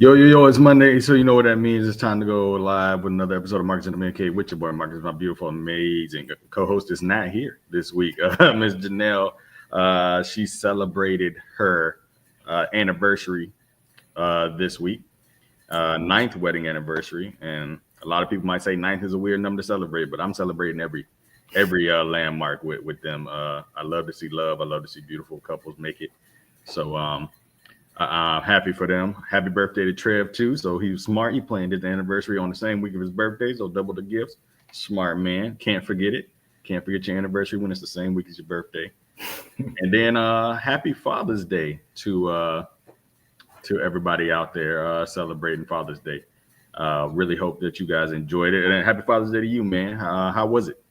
Yo, it's Monday, so you know what that means. It's time to go live with another episode of Marcus and the Man Cave with your boy Marcus. My beautiful, amazing co-host is not here this week. Miss Janelle, she celebrated her anniversary this week, ninth wedding anniversary. And a lot of people might say ninth is a weird number to celebrate, but I'm celebrating every landmark with them. I love to see love. I love to see beautiful couples make it. So happy for them. Happy birthday to Trev too. So he was smart. He planned his anniversary on the same week of his birthday, so double the gifts. Smart man. Can't forget it. Can't forget your anniversary when it's the same week as your birthday. And then happy Father's Day to everybody out there celebrating Father's Day. Really hope that you guys enjoyed it. And happy Father's Day to you, man. How was it?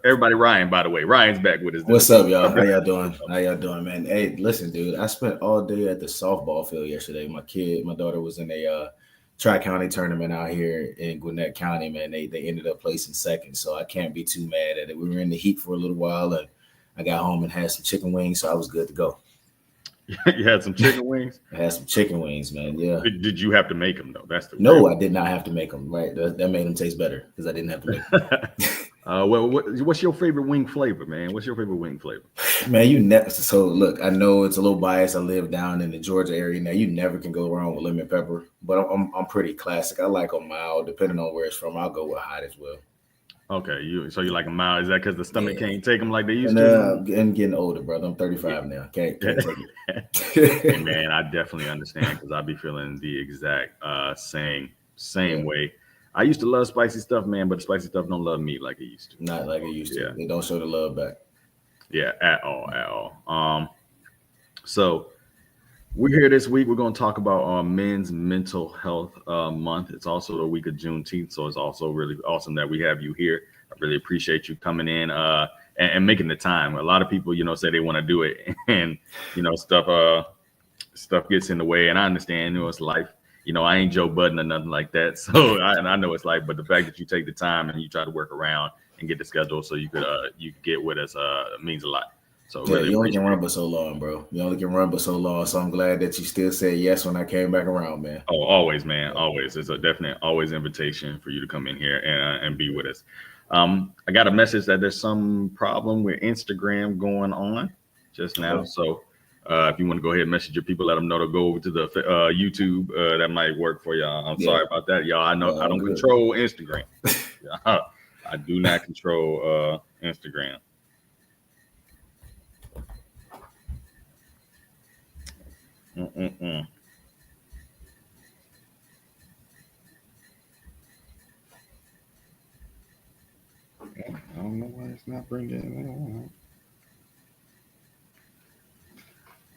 Everybody, Ryan, by the way. Ryan's back with us. What's up, y'all? How y'all doing? How y'all doing, man? Hey, listen, dude. I spent all day at the softball field yesterday. My daughter was in a Tri-County tournament out here in Gwinnett County, man. They ended up placing second, so I can't be too mad at it. We were in the heat for a little while, and I got home and had some chicken wings, so I was good to go. You had some chicken wings? I had some chicken wings, man. Yeah. Did you have to make them, though? That's the No, I did not have to make them. Right. That made them taste better because I didn't have to make them. What's your favorite wing flavor, man? What's your favorite wing flavor? Man, you never. So look, I know it's a little biased. I live down in the Georgia area now. You never can go wrong with lemon pepper, but I'm pretty classic. I like them mild, depending on where it's from. I'll go with hot as well. Okay, you like a mild? Is that because the stomach can't take them like they used to? And getting older, brother. I'm 35 now. Can't take it. Hey, man, I definitely understand because I be feeling the exact same way. I used to love spicy stuff, man, but the spicy stuff don't love me like it used to. Not like it used to. They don't show the love back. Yeah, at all. So we're here this week. We're going to talk about Men's Mental Health Month. It's also the week of Juneteenth, so it's also really awesome that we have you here. I really appreciate you coming in and making the time. A lot of people, say they want to do it, and stuff gets in the way. And I understand, it's life. I ain't Joe Budden or nothing like that. So I know it's like, but the fact that you take the time and you try to work around and get the schedule so you could get with us means a lot. So really, you only can run but so long, bro. You only can run but so long. So I'm glad that you still said yes when I came back around, man. Oh, always, man. Always. It's a definite always invitation for you to come in here and be with us. I got a message that there's some problem with Instagram going on just now. So if you want to go ahead and message your people, let them know to go over to the YouTube. That might work for y'all. I'm sorry about that, y'all. I know I don't control Instagram. I do not control Instagram. I don't know why it's not bringing it on.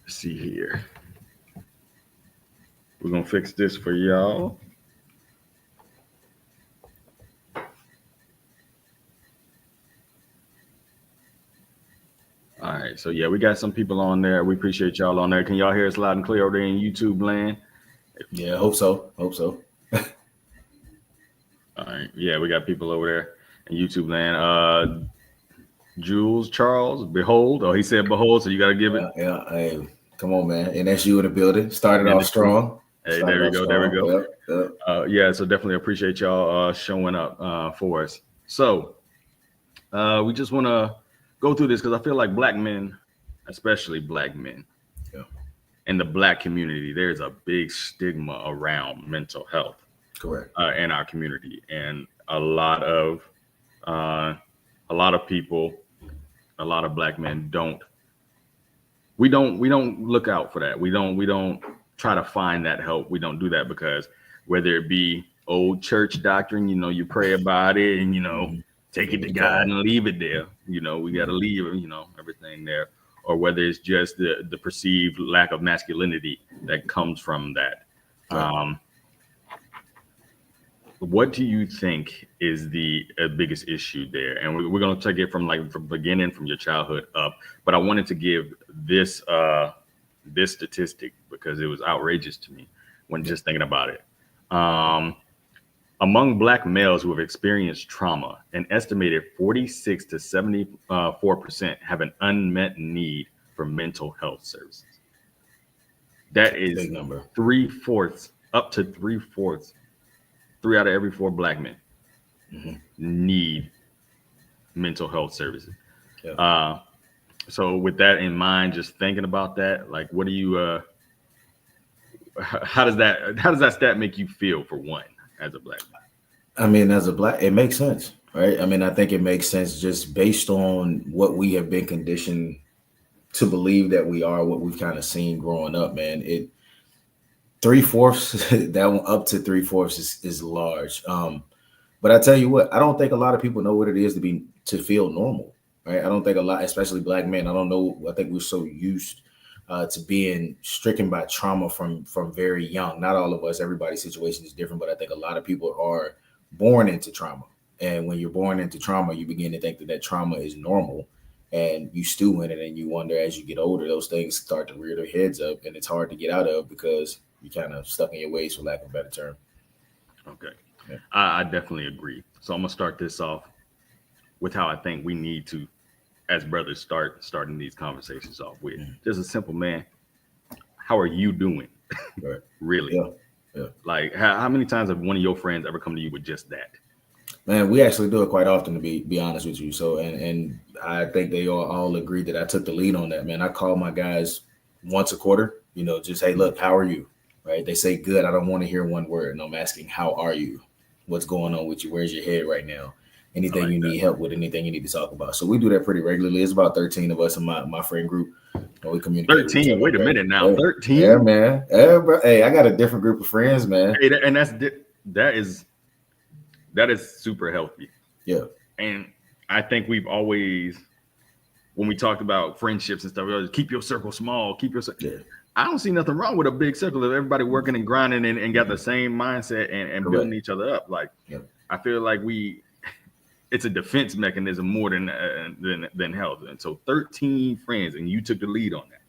Let's see here. We're going to fix this for y'all. All right. So, we got some people on there. We appreciate y'all on there. Can y'all hear us loud and clear over there in YouTube land? Yeah, hope so. All right. Yeah, we got people over there in YouTube land. Jules Charles, behold. Oh, he said behold, so you got to give it. Yeah. Hey, come on, man. And that's you in the building. Started off strong. Hey, there we go. Yep. So definitely appreciate y'all showing up for us. So we just want to go through this because I feel like Black men, especially Black men, in the Black community, there's a big stigma around mental health. Correct. In our community, and a lot of people, a lot of Black men don't look out for that. We don't try to find that help. We don't do that because whether it be old church doctrine, you pray about it and take it to God and leave it there. We got to leave everything there, or whether it's just the perceived lack of masculinity that comes from that. Right. What do you think is the biggest issue there? And we're going to take it from beginning, from your childhood up. But I wanted to give this statistic because it was outrageous to me when just thinking about it. Among Black males who have experienced trauma, an estimated 46 to 74% have an unmet need for mental health services. That is 3/4 up to 3/4, 3 out of every 4 black men need mental health services. Yeah. So with that in mind, just thinking about that, like, what do you, how does that stat make you feel, for one, as a black man? I mean, as a black, it makes sense, right? I mean, I think it makes sense just based on what we have been conditioned to believe that we are, what we've kind of seen growing up, man. It 3/4, that one up to 3/4 is large. But I tell you what, I don't think a lot of people know what it is to feel normal, right? I don't think a lot, especially black men. I don't know. I think we're so used to being stricken by trauma from very young. Not all of us. Everybody's situation is different, but I think a lot of people are born into trauma. And when you're born into trauma, you begin to think that trauma is normal, and you stew in it, and you wonder as you get older, those things start to rear their heads up, and it's hard to get out of because you kind of stuck in your ways, for lack of a better term. Okay. Yeah. I definitely agree. So I'm gonna start this off with how I think we need to, as brothers, starting these conversations off with. Just a simple, man, how are you doing? Right. Really? Yeah. Like, how many times have one of your friends ever come to you with just that? Man, we actually do it quite often, to be honest with you. So, and I think they all agree that I took the lead on that, man. I call my guys once a quarter, just, hey, look, how are you? Right? They say good. I don't want to hear one word. And I'm asking, how are you? What's going on with you? Where's your head right now? Anything you need help with, anything you need to talk about. So we do that pretty regularly. It's about 13 of us in my friend group. And we communicate. 13. Wait a minute now. 13. Yeah, man. Yeah, bro. Hey, I got a different group of friends, man. Hey, and that is super healthy. Yeah. And I think we've always, when we talked about friendships and stuff, we always keep your circle small. Yeah. I don't see nothing wrong with a big circle of everybody working and grinding and got the same mindset and building each other up. Like, I feel like it's a defense mechanism more than health. And so 13 friends, and you took the lead on that.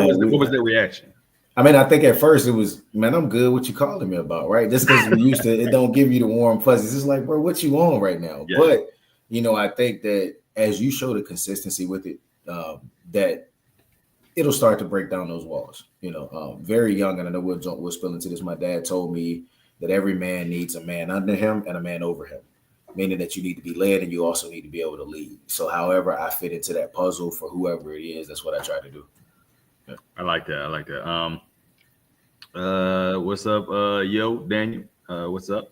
What was their reaction? I mean, I think at first it was, man, I'm good. What you calling me about, right? Just because we used to, it don't give you the warm fuzzies. It's like, bro, what you on right now? Yeah. But, I think that as you show the consistency with it, that it'll start to break down those walls. Very young, and I know we'll spill into this. My dad told me that every man needs a man under him and a man over him, meaning that you need to be led and you also need to be able to lead. So however I fit into that puzzle for whoever it is, that's what I try to do. Yeah. I like that. What's up, yo, Daniel? What's up?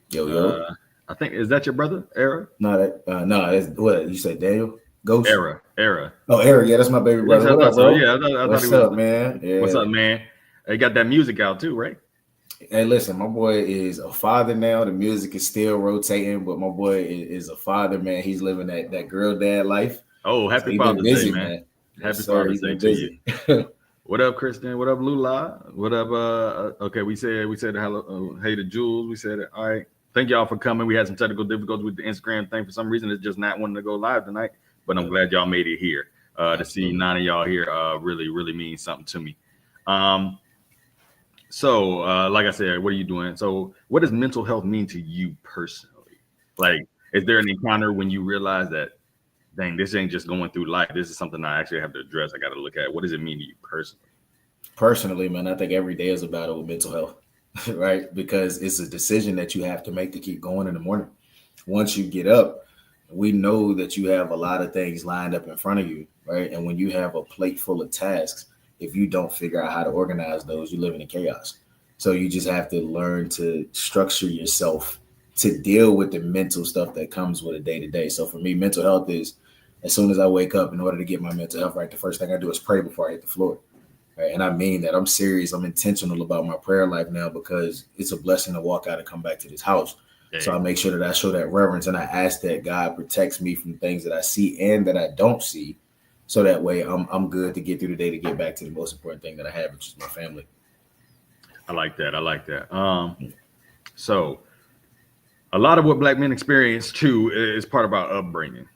Yo. I think, is that your brother, Era? No, that's what you said, Daniel. Ghost. Era. Oh, Era. Yeah, that's my baby brother. What up, bro? Yeah, I thought What's up, man? Yeah. What's up, man? They got that music out too, right? Hey, listen, my boy is a father now. The music is still rotating, but my boy is a father, man. He's living that girl dad life. Oh, happy Father's Day, man. Happy Father's Day to you. What up, Kristen? What up, Lula? What up? Okay, we said hello. Hey to Jules. We said it. All right. Thank y'all for coming. We had some technical difficulties with the Instagram thing. For some reason, it's just not wanting to go live tonight. But I'm glad y'all made it here. To see 9 of y'all here really, really means something to me. So, like I said, what are you doing? So, what does mental health mean to you personally? Like, is there an encounter when you realize that, dang, this ain't just going through life. This is something I actually have to address. I got to look at. What does it mean to you personally? Personally, man, I think every day is a battle with mental health, right? Because it's a decision that you have to make to keep going in the morning. Once you get up, we know that you have a lot of things lined up in front of you, right? And when you have a plate full of tasks, if you don't figure out how to organize those, you live in chaos. So you just have to learn to structure yourself to deal with the mental stuff that comes with a day-to-day. So for me, mental health is, as soon as I wake up, in order to get my mental health right, the first thing I do is pray before I hit the floor. Right? And I mean that. I'm serious. I'm intentional about my prayer life now because it's a blessing to walk out and come back to this house. Yeah. So I make sure that I show that reverence and I ask that God protects me from things that I see and that I don't see. So that way I'm good to get through the day to get back to the most important thing that I have, which is my family. I like that. So a lot of what Black men experience too is part of our upbringing.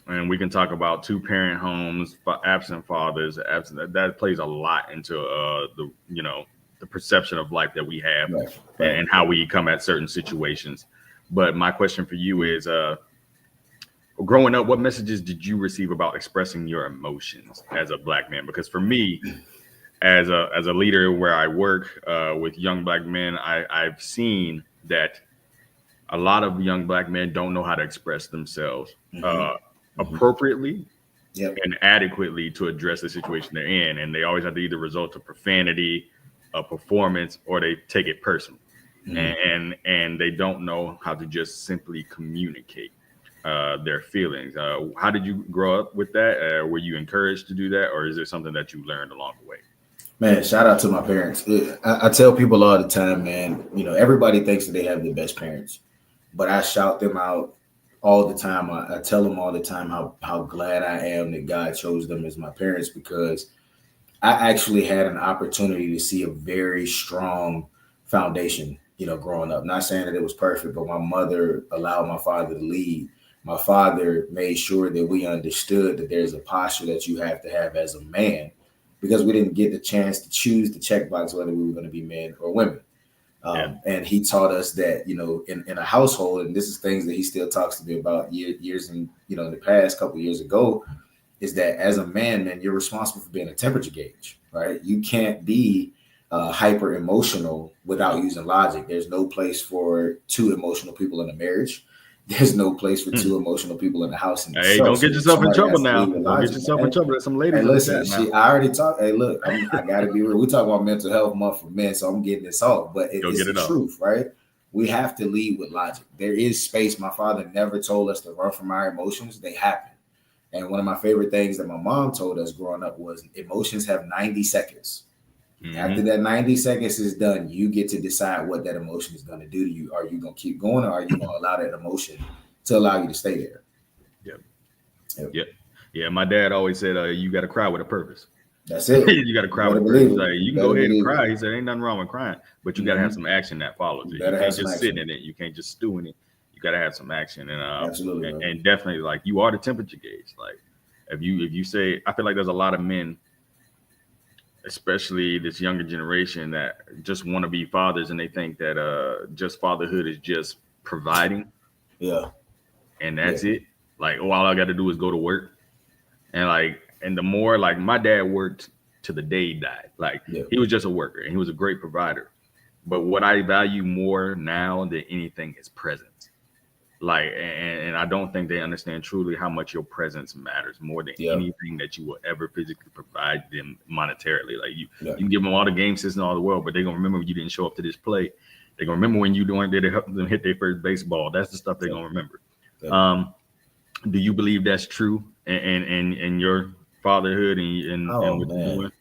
And we can talk about 2-parent homes, absent fathers, that plays a lot into the perception of life that we have, right. And how we come at certain situations. But my question for you is, growing up, what messages did you receive about expressing your emotions as a Black man? Because for me, as a leader where I work with young black men, I've seen that a lot of young black men don't know how to express themselves appropriately and adequately to address the situation they're in, and they always have to either resort to profanity, a performance, or they take it personal, and they don't know how to just simply communicate their feelings. How did you grow up with that? Were you encouraged to do that, or is it something that you learned along the way? Man, shout out to my parents. I tell people all the time, man, you know, everybody thinks that they have the best parents, but I shout them out all the time. I tell them all the time how glad I am that God chose them as my parents, because I actually had an opportunity to see a very strong foundation, you know, growing up. Not saying that it was perfect, but my mother allowed my father to lead. My father made sure that we understood that there's a posture that you have to have as a man, because we didn't get the chance to choose the checkbox whether we were going to be men or women. And he taught us that, you know, in a household, and this is things that he still talks to me about years and, you know, in the past couple of years ago, is that as a man, you're responsible for being a temperature gauge, right? You can't be hyper emotional without using logic. There's no place for two emotional people in a marriage. There's no place for two emotional people in the house. Hey, don't get yourself in trouble now. Don't get yourself in trouble. There's some ladies. Hey, listen, I already talked. Hey, look, I got to be real. We talk about mental health month for men, so I'm getting this off. But it's the truth, right? We have to lead with logic. There is space. My father never told us to run from our emotions. They happen. And one of my favorite things that my mom told us growing up was emotions have 90 seconds. After that 90 seconds is done, you get to decide what that emotion is going to do to you. Are you going to keep going, or are you going to allow that emotion to allow you to stay there? Yeah. My dad always said, you got to cry with a purpose. That's it. You got to cry with a purpose. Like, you can go ahead and cry. He said, ain't nothing wrong with crying, but you got to have some action that follows it. You can't just sit in it. You can't just stew in it. You got to have some action. And absolutely, and definitely, like, you are the temperature gauge. Like, if you say, I feel like there's a lot of men, especially this younger generation, that just want to be fathers, and they think that just fatherhood is just providing. And that's it. Like, all I got to do is go to work. And the more, like, my dad worked to the day he died. Like, he was just a worker, and he was a great provider. But what I value more now than anything is presence. Like, and I don't think they understand truly how much your presence matters more than anything that you will ever physically provide them monetarily. Like, you can give them all the game systems in all the world, but they're going to remember when you didn't show up to this play. They're going to remember when you did help them hit their first baseball. That's the stuff they're going to remember. Do you believe that's true in your fatherhood and what you're doing?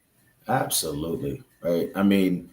Absolutely. Right. I mean,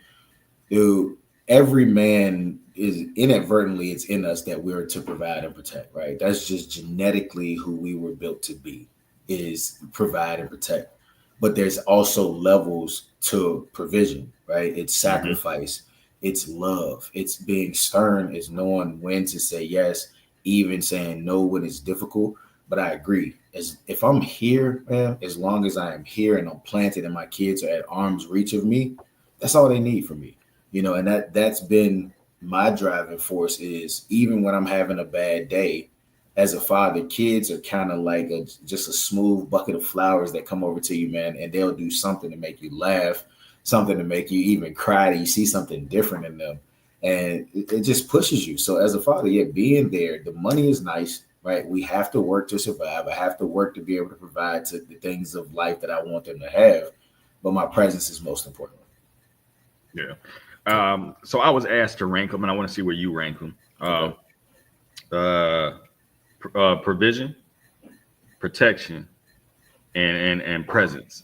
dude, every man is inadvertently, it's in us that we're to provide and protect, right? That's just genetically who we were built to be, is provide and protect. But there's also levels to provision, right? It's sacrifice, it's love, it's being stern, it's knowing when to say yes, even saying no when it's difficult. But I agree, if I'm here, man, as long as I am here and I'm planted and my kids are at arm's reach of me, that's all they need from me. You know, and that's been my driving force, is even when I'm having a bad day as a father, kids are kind of like just a smooth bucket of flowers that come over to you, man, and they'll do something to make you laugh, something to make you even cry, that you see something different in them. And it just pushes you. So as a father, being there, the money is nice, right? We have to work to survive. I have to work to be able to provide to the things of life that I want them to have. But my presence is most important. So I was asked to rank them, and I want to see where you rank them. Provision, protection, and presence.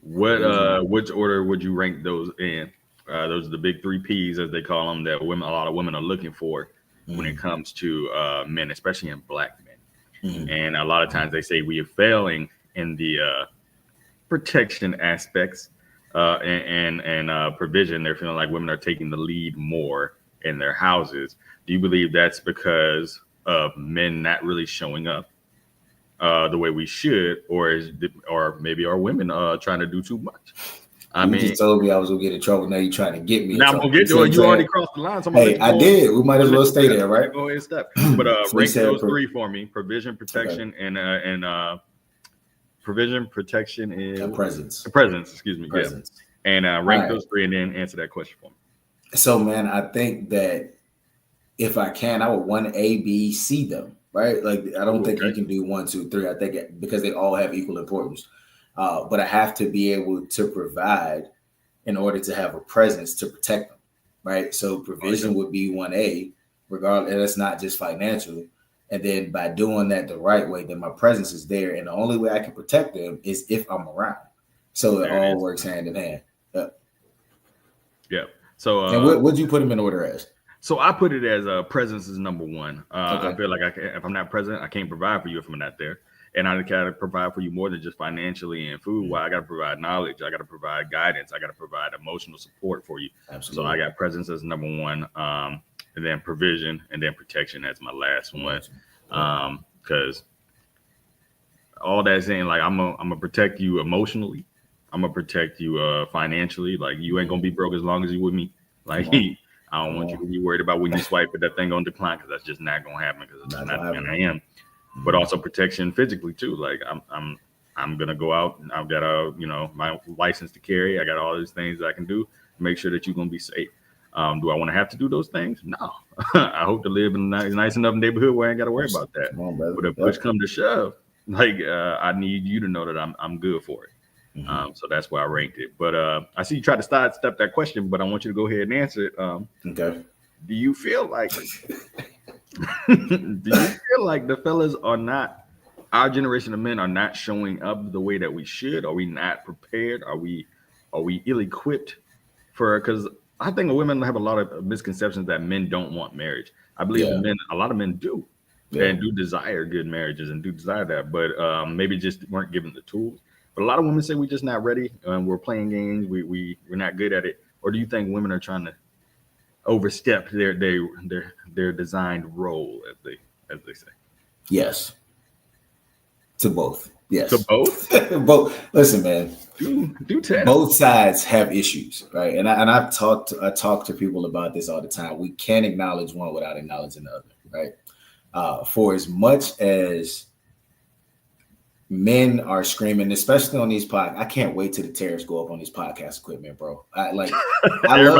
Which order would you rank those in? Those are the big 3 Ps, as they call them, that a lot of women are looking for when it comes to men, especially in black men. And a lot of times they say we are failing in the protection aspects. And provision. They're feeling like women are taking the lead more in their houses. Do you believe that's because of men not really showing up the way we should, or maybe are women trying to do too much? You just told me I was gonna get in trouble. Now you're trying to get me. Now I'm gonna get you. You already crossed the line. Hey, I did. We might as well stay there, right? Go ahead and step. But rank those 3 for me: provision, protection, and provision, protection, and presence. Presence. Excuse me. Presence. Yeah. And rank those three, and then answer that question for me. So, man, I think that if I can, I would 1A, B, C them. Right? Like, I don't think you can do 1, 2, 3. I think because they all have equal importance. But I have to be able to provide in order to have a presence to protect them. Right? So provision would be 1A, regardless. And it's not just financial. And then by doing that the right way, then my presence is there. And the only way I can protect them is if I'm around. So it all works hand in hand. Yeah. So and what do you put them in order as? So I put it as presence is number one. I feel like if I'm not present, I can't provide for you if I'm not there. And I gotta provide for you more than just financially and food. Well, I gotta provide knowledge. I gotta provide guidance. I gotta provide emotional support for you. Absolutely. So I got presence as number one, and then provision, and then protection as my last one. Because all that saying, like I'm gonna protect you emotionally. I'm gonna protect you financially. Like you ain't gonna be broke as long as you with me. Like I don't want you to be worried about when you swipe it, that thing gonna decline, because that's just not gonna happen, because it's not the man I am. But also protection physically too. Like I'm gonna go out and I've got my license to carry. I got all these things that I can do to make sure that you're gonna be safe. Do I want to have to do those things? No. I hope to live in a nice enough neighborhood where I ain't got to worry about that. Come on, brother. But if push come to shove, like I need you to know that I'm good for it. So that's why I ranked it. But I see you tried to sidestep that question, but I want you to go ahead and answer it. Okay. Do you feel like the fellas are not, our generation of men are not showing up the way that we should? Are we not prepared? Are we ill-equipped for? Because I think women have a lot of misconceptions that men don't want marriage. I believe a lot of men do, and do desire good marriages and do desire that, but maybe just weren't given the tools. But a lot of women say we're just not ready, and we're playing games. We're not good at it. Or do you think women are trying to overstep their designed role, as they say? Yes. To both. Yes. To both? Both. Listen, man. Do tell. Both sides have issues, right? And I talk to people about this all the time. We can't acknowledge one without acknowledging the other, right? For as much as men are screaming, especially on these podcasts. I can't wait till the tariffs go up on these podcast equipment, bro. I love your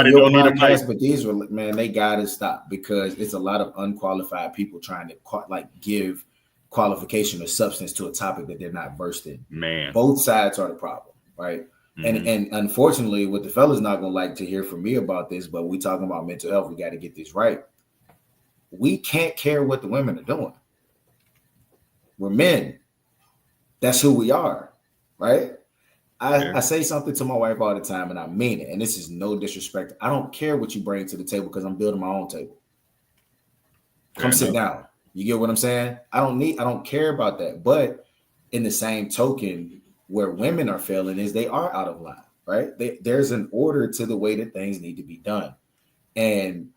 podcast, but these were, man, they gotta stop, because it's a lot of unqualified people trying to give qualification or substance to a topic that they're not versed in. Man, both sides are the problem, right? And unfortunately, what the fellas not gonna like to hear from me about this, but we talking about mental health, we got to get this right. We can't care what the women are doing. We're men. That's who we are, right? I say something to my wife all the time, and I mean it. And this is no disrespect. I don't care what you bring to the table, because I'm building my own table. Come sit down. You get what I'm saying? I don't care about that. But in the same token, where women are failing is they are out of line, right? There's an order to the way that things need to be done. And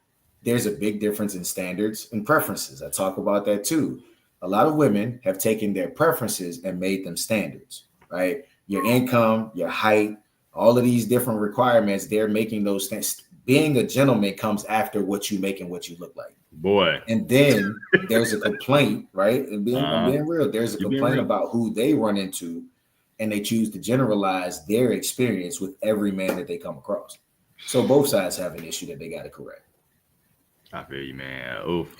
there's a big difference in standards and preferences. I talk about that too. A lot of women have taken their preferences and made them standards, right? Your income, your height, all of these different requirements, they're making those things. Being a gentleman comes after what you make and what you look like. Boy. And then there's a complaint, right? And being real, there's a complaint about who they run into, and they choose to generalize their experience with every man that they come across. So both sides have an issue that they got to correct. I feel you, man. Oof.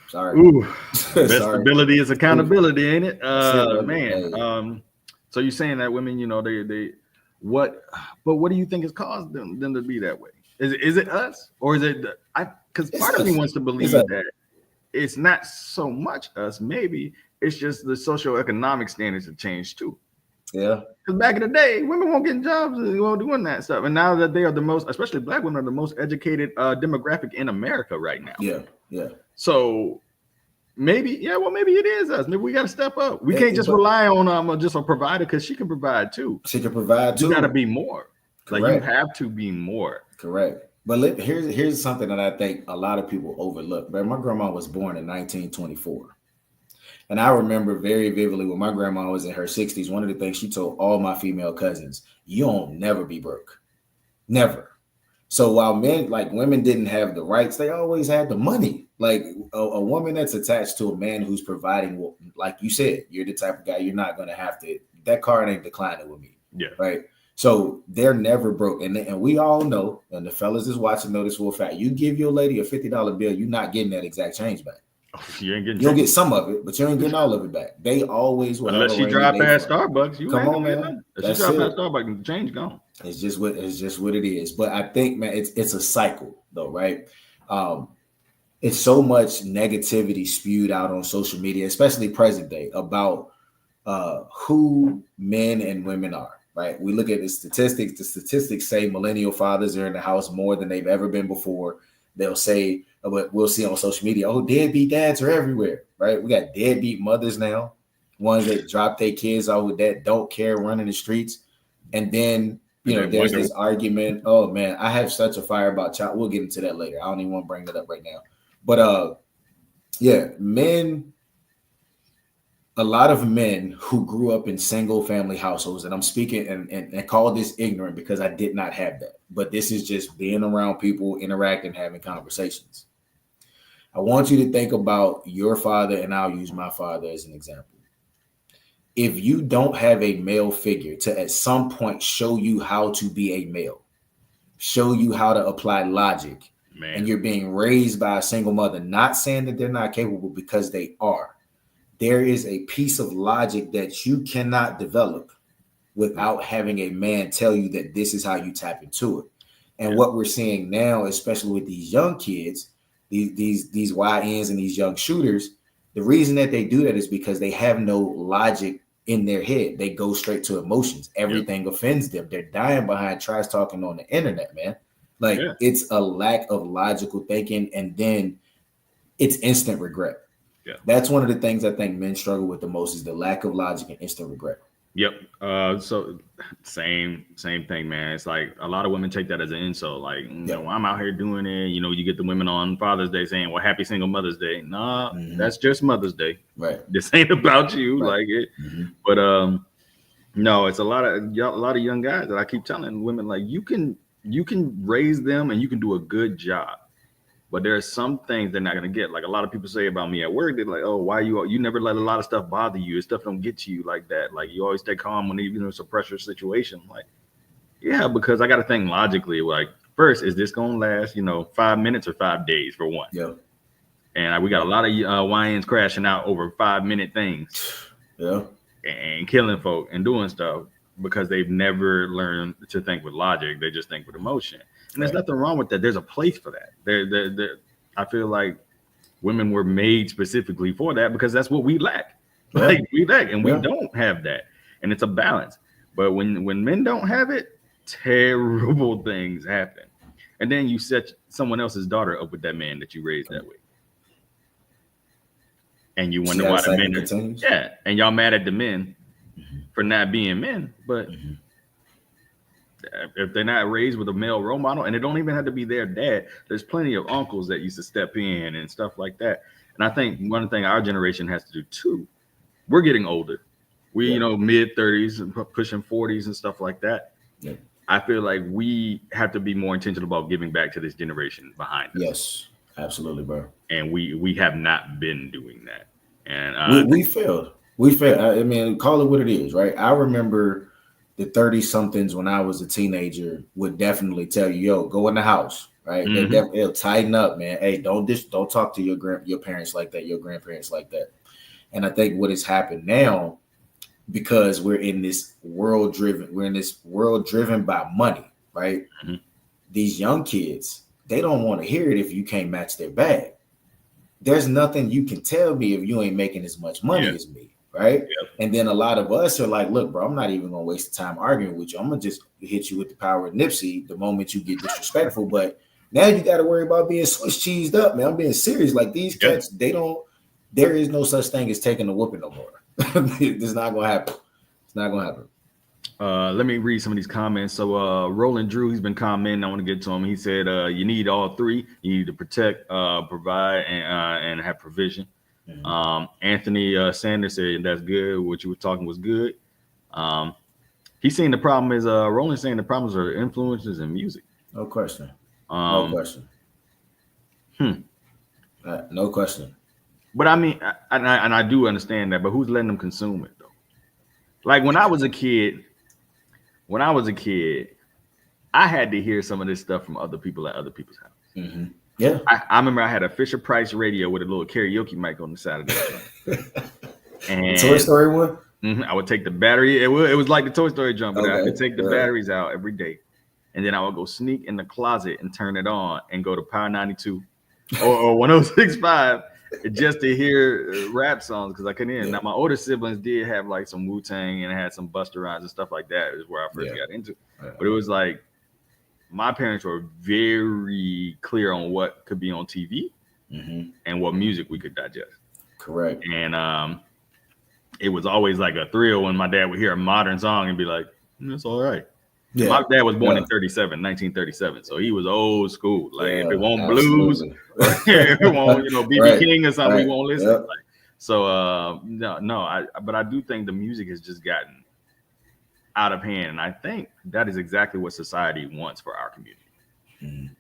Sorry. Ooh. Best stability is accountability, ain't it? Man. So you're saying that women, but what do you think has caused them to be that way? Is it us, or is it because part of me wants to believe that it's not so much us. Maybe it's just the socioeconomic standards have changed too. Yeah. Because back in the day, women weren't getting jobs and doing that stuff. And now that they are the most, especially black women, are the most educated demographic in America right now. Yeah. Yeah. So maybe it is us. Maybe we got to step up. We can't just rely on just a provider, because she can provide too. She can provide too. You got to be more. Correct. Like, you have to be more. Correct. But here's something that I think a lot of people overlook. Man, my grandma was born in 1924. And I remember very vividly when my grandma was in her 60s, one of the things she told all my female cousins, you don't never be broke. Never. So while women didn't have the rights, they always had the money. Like a woman that's attached to a man who's providing, like you said, you're the type of guy you're not going to have to, that card ain't declining with me. Yeah. Right. So they're never broke. And we all know, and the fellas is watching know this for a fact, you give your lady a $50 bill, you're not getting that exact change back. You ain't getting. You'll get some of it, but you ain't getting all of it back. They always will. Unless she drive past Starbucks, you come on, man. If she drive past Starbucks, the change gone. It's just what it is. But I think, man, it's a cycle, though, right? It's so much negativity spewed out on social media, especially present day, about who men and women are. Right? We look at the statistics. The statistics say millennial fathers are in the house more than they've ever been before. They'll say, but we'll see on social media, oh, deadbeat dads are everywhere, right? We got deadbeat mothers now, ones that drop their kids off with that don't care, running the streets. And then, there's this argument. Oh, man, I have such a fire about child. We'll get into that later. I don't even want to bring that up right now. But, men, a lot of men who grew up in single family households, and I'm speaking and call this ignorant because I did not have that. But this is just being around people, interacting, having conversations. I want you to think about your father, and I'll use my father as an example. If you don't have a male figure to at some point show you how to be a male, show you how to apply logic, and you're being raised by a single mother, not saying that they're not capable, because they are. There is a piece of logic that you cannot develop without having a man tell you that this is how you tap into it. And what we're seeing now, especially with these young kids, these YNs and these young shooters, the reason that they do that is because they have no logic in their head. They go straight to emotions. Everything offends them. They're dying behind trash talking on the internet, man. It's a lack of logical thinking, and then it's instant regret. Yeah. That's one of the things I think men struggle with the most, is the lack of logic and instant regret. Yep. So same thing, man. It's like a lot of women take that as an insult. Like, I'm out here doing it. You get the women on Father's Day saying, well, happy single Mother's Day. Nah, that's just Mother's Day. Right. This ain't about you. Right. Like it. Mm-hmm. But no, it's a lot of young guys that I keep telling women, like, you can raise them and you can do a good job. But there are some things they're not going to get. Like a lot of people say about me at work, they're like, oh, why you never let a lot of stuff bother you. Stuff don't get to you like that. Like you always stay calm when it's a pressure situation. Like, yeah, because I got to think logically. Like, first, is this going to last, 5 minutes or 5 days for one? Yeah. And we got a lot of YNs crashing out over 5-minute things. Yeah. And killing folk and doing stuff because they've never learned to think with logic. They just think with emotion. And there's nothing wrong with that. There's a place for that. I feel like women were made specifically for that because that's what we lack. Yeah. Like we lack, and we don't have that. And it's a balance. But when men don't have it, terrible things happen. And then you set someone else's daughter up with that man that you raised that way. And you wonder why the men continues. Yeah. And y'all mad at the men for not being men, but if they're not raised with a male role model, and it don't even have to be their dad, there's plenty of uncles that used to step in and stuff like that. And I think one thing our generation has to do too, we're getting older. We, mid 30s and pushing 40s and stuff like that. Yeah. I feel like we have to be more intentional about giving back to this generation behind us. Yes, absolutely, bro. And we have not been doing that. And we failed. We failed. I mean, call it what it is, right? I remember the 30-somethings when I was a teenager would definitely tell you, yo, go in the house, right? Mm-hmm. They'll tighten up, man. Hey, don't talk to your parents like that, your grandparents like that. And I think what has happened now, because we're in this world driven by money, right? Mm-hmm. These young kids, they don't want to hear it if you can't match their bag. There's nothing you can tell me if you ain't making as much money as me. Right. Yep. And then a lot of us are like, look, bro, I'm not even going to waste the time arguing with you. I'm going to just hit you with the power of Nipsey the moment you get disrespectful. But now you got to worry about being Swiss cheesed up, man. I'm being serious. Like these cats, there is no such thing as taking a whooping no more. It's not going to happen. It's not going to happen. Let me read some of these comments. So Roland Drew, he's been commenting. I want to get to him. He said, you need all three. You need to protect, provide, and have provision. Mm-hmm. Anthony Sanders said that's good. What you were talking was good. He's saying the problem is Roland saying the problems are influences in music. No question. No Um, question. hmm. No question. But I mean, and I do understand that, but who's letting them consume it though? Like when I was a kid, I had to hear some of this stuff from other people at other people's house. Mm-hmm. Yeah. I remember I had a Fisher Price radio with a little karaoke mic on the side of that. The Toy Story one? I would take the battery. It was like the Toy Story jump, but I Okay. could take the batteries out every day. And then I would go sneak in the closet and turn it on and go to Power 92 or 106.5 just to hear rap songs because I couldn't hear. Now, my older siblings did have like some Wu-Tang and had some Busta Rhymes and stuff like that, is where I first got into. But it was like my parents were very clear on what could be on TV and what music we could digest. Correct. And it was always like a thrill when my dad would hear a modern song and be like, "That's all right." Yeah. My dad was born in 1937, so he was old school. Like if it won't blues, if it won't, BB King or something, we won't listen. Like, so but I do think the music has just gotten out of hand, and I think that is exactly what society wants for our community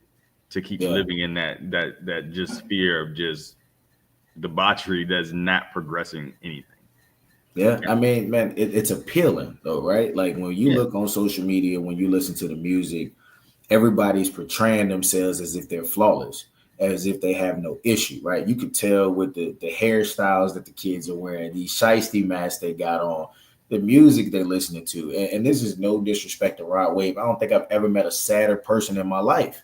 to keep living in that just fear of just debauchery that's not progressing anything. Yeah, I mean, man, it's appealing though, right? Like when you look on social media, when you listen to the music, everybody's portraying themselves as if they're flawless, as if they have no issue, right? You could tell with the hairstyles that the kids are wearing, these shiesty masks they got on, the music they're listening to. And this is no disrespect to Rod Wave. I don't think I've ever met a sadder person in my life,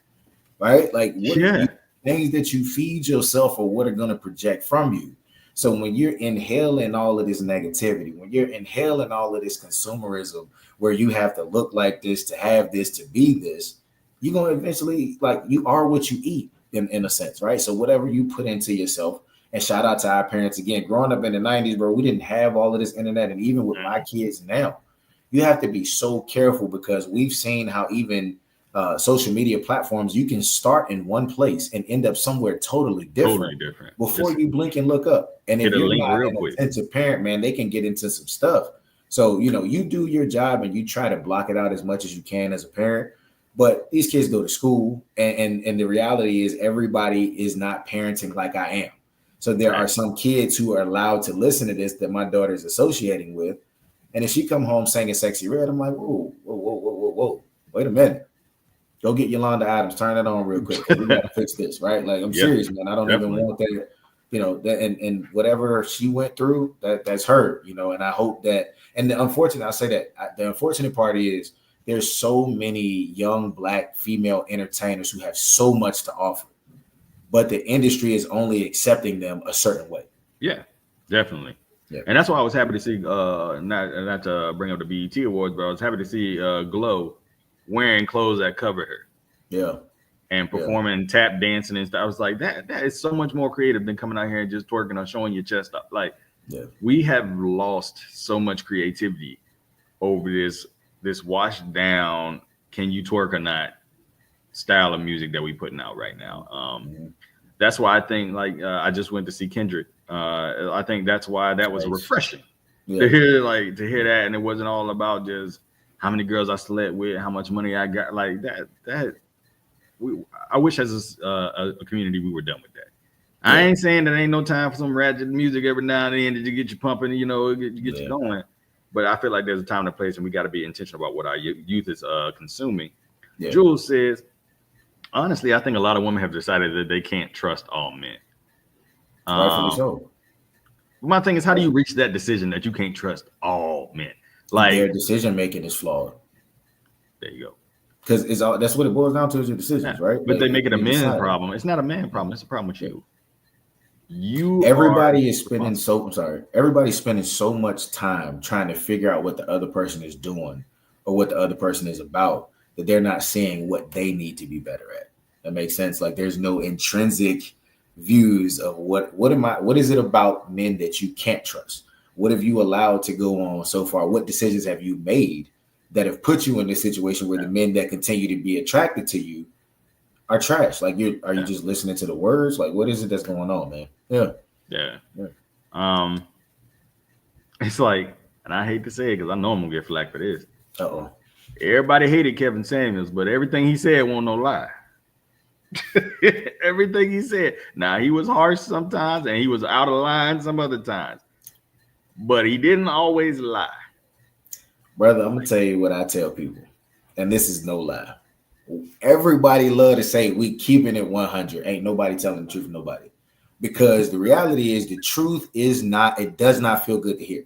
right? Like things that you feed yourself or what are going to project from you. So when you're inhaling all of this negativity, when you're inhaling all of this consumerism, where you have to look like this, to have this, to be this, you're going to eventually, like, you are what you eat in a sense, right? So whatever you put into yourself, and shout out to our parents again, growing up in the 90s, bro, we didn't have all of this internet. And even with my kids now, you have to be so careful because we've seen how even social media platforms, you can start in one place and end up somewhere totally different before you blink and look up. And if you're not an attentive parent, man, they can get into some stuff. So, you do your job and you try to block it out as much as you can as a parent. But these kids go to school and the reality is everybody is not parenting like I am. So there are some kids who are allowed to listen to this that my daughter is associating with. And if she come home singing Sexy Red, I'm like, whoa, wait a minute. Go get Yolanda Adams. Turn it on real quick. We got to fix this, right? Like, I'm serious, man. I don't even want that, and whatever she went through, that's her, and I hope that, and the unfortunate part is there's so many young Black female entertainers who have so much to offer, but the industry is only accepting them a certain way. Yeah, definitely. Yeah. And that's why I was happy to see, not to bring up the BET Awards, but I was happy to see Glow wearing clothes that covered her. Yeah. And performing tap dancing and stuff. I was like, that is so much more creative than coming out here and just twerking or showing your chest up. Like, we have lost so much creativity over this washed down, can you twerk or not style of music that we putting out right now. That's why I think, like, I just went to see Kendrick. I think that's why that was refreshing to hear that, and it wasn't all about just how many girls I slept with, how much money I got, like that. I wish as a community we were done with that. I ain't saying that ain't no time for some ratchet music every now and then to get you pumping, get you going. But I feel like there's a time and a place, and we got to be intentional about what our youth is consuming. Yeah. Jules says, honestly, I think a lot of women have decided that they can't trust all men. Rightfully so. My thing is, how do you reach that decision that you can't trust all men? Like, their decision making is flawed. There you go. Because that's what it boils down to, is your decisions, right? But they make it a man problem. It's not a man problem. It's a problem with you. Everybody's spending so much time trying to figure out what the other person is doing or what the other person is about that they're not seeing what they need to be better at. That makes sense. Like, there's no intrinsic views of what is it about men that you can't trust? What have you allowed to go on so far? What decisions have you made that have put you in this situation where the men that continue to be attracted to you are trash? Like, are you just listening to the words? Like, what is it that's going on, man? Yeah. It's like, and I hate to say it because I know I'm gonna get flack for this. Everybody hated Kevin Samuels, but everything he said wasn't no lie. Everything he said. Now, he was harsh sometimes and he was out of line some other times, but he didn't always lie. Brother, I'm gonna tell you what I tell people, and this is no lie. Everybody love to say we keeping it 100. Ain't nobody telling the truth to nobody, because the reality is the truth is not. It does not feel good to hear.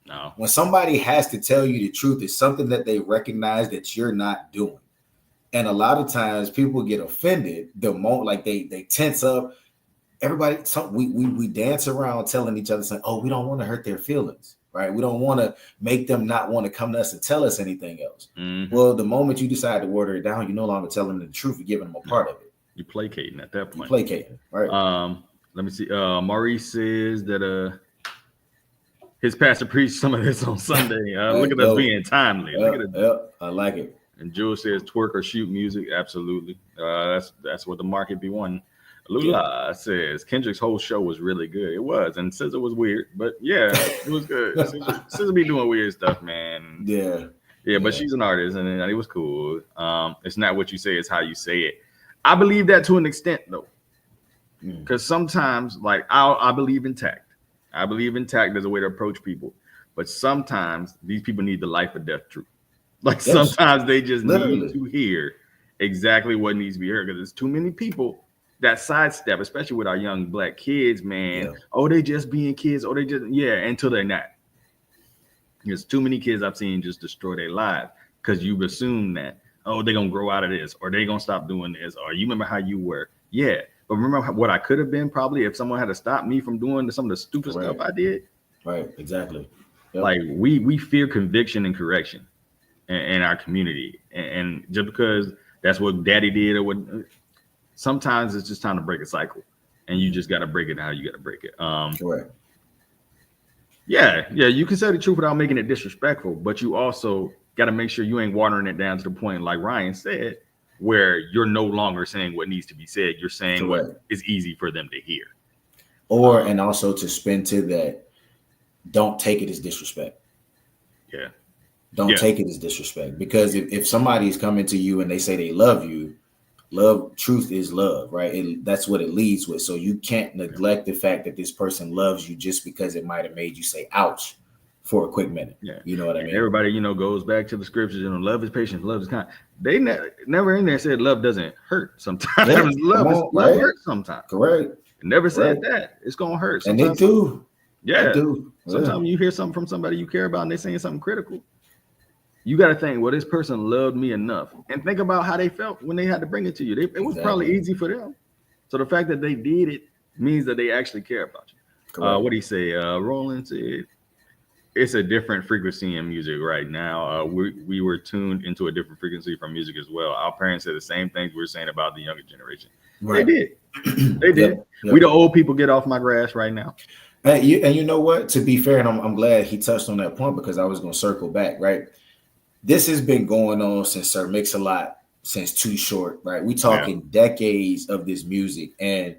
No. When somebody has to tell you the truth, it's something that they recognize that you're not doing. And a lot of times people get offended the moment, like they tense up. Everybody, we dance around telling each other saying, "Oh, we don't want to hurt their feelings, right? We don't want to make them not want to come to us and tell us anything else." Mm-hmm. Well, the moment you decide to water it down, you no longer tell them the truth. You're giving them a part of it. You're placating at that point. You're placating, right? Let me see. Maurice says that his pastor preached some of this on Sunday. Look at us being timely. Look at it. I like it. And Jules says twerk or shoot music. Absolutely. That's what the market be wanting. Lula says Kendrick's whole show was really good. It was, and SZA was weird, but yeah, it was good. SZA be doing weird stuff, man. Yeah, but she's an artist, and it was cool. It's not what you say; it's how you say it. I believe that to an extent, though, because sometimes, like I believe in tact. I believe in tact as a way to approach people, but sometimes these people need the life or death truth. Like sometimes they just need to hear exactly what needs to be heard, because there's too many people that sidestep, especially with our young black kids, man. Yeah. Oh, they just being kids. Oh, they just, until they're not. There's too many kids I've seen just destroy their lives because you've assumed that, oh, they're going to grow out of this, or they're going to stop doing this, or you remember how you were. Yeah. But remember what I could have been probably if someone had to stop me from doing some of the stupid stuff I did. Right. Exactly. Yep. Like we fear conviction and correction in our community. And just because that's what daddy did or what, sometimes it's just time to break a cycle, and you just got to break it how you got to break it. Correct. Yeah, you can say the truth without making it disrespectful, but you also got to make sure you ain't watering it down to the point, like Ryan said, where you're no longer saying what needs to be said. You're saying what is easy for them to hear. And also to spin to that, don't take it as disrespect. Yeah. Don't take it as disrespect, because if somebody's coming to you and they say they love you, truth is love, right? That's what it leads with. So you can't neglect the fact that this person loves you just because it might have made you say ouch for a quick minute. Yeah. You know what I mean? Everybody, goes back to the scriptures, love is patient, love is kind. They never in there said love doesn't hurt sometimes. Yeah, love hurts sometimes. Correct. It never said that. It's going to hurt. Sometimes, and they do. Yeah. They do. Sometimes you hear something from somebody you care about and they're saying something critical. You got to think, well, this person loved me enough, and think about how they felt when they had to bring it to you. It was probably easy for them. So the fact that they did it means that they actually care about you. What do you say? Roland said, it's a different frequency in music right now. We were tuned into a different frequency from music as well. Our parents said the same things we were saying about the younger generation. Right. They did. They did. Yep. We the old people get off my grass right now. And you know what? To be fair, and I'm glad he touched on that point, because I was going to circle back, right? This has been going on since Sir Mix-a-Lot, since Too Short, right? We talking decades of this music. And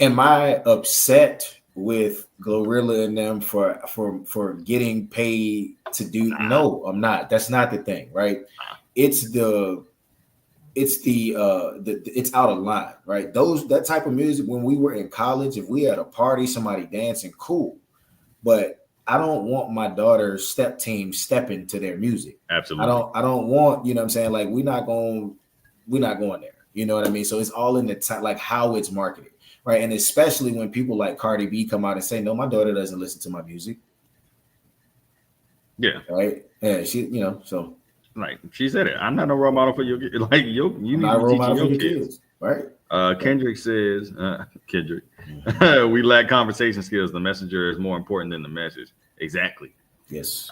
am I upset with Glorilla and them for getting paid to do? No, I'm not. That's not the thing, right? It's out of line, right? That type of music, when we were in college, if we had a party, somebody dancing, cool. But I don't want my daughter's step team stepping to their music. Absolutely. I don't want, what I'm saying? Like, we're not going there. You know what I mean? So it's all in the time, like how it's marketed, right? And especially when people like Cardi B come out and say, no, my daughter doesn't listen to my music. Yeah. Right. Yeah. She, so. Like she said it. I'm not a role model for your kids. Like you need to role model teach your kids. Right. Kendrick says, we lack conversation skills. The messenger is more important than the message. Exactly. Yes.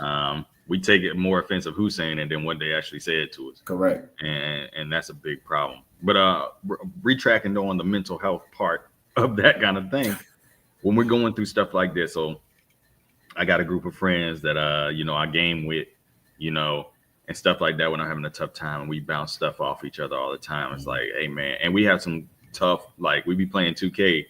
We take it more offensive who's saying it than what they actually said to us. Correct. And that's a big problem. But retracting on the mental health part of that kind of thing, when we're going through stuff like this. So I got a group of friends that I game with, and stuff like that when I'm having a tough time, and we bounce stuff off each other all the time. It's like, hey man, and we have some tough, like we be playing 2K,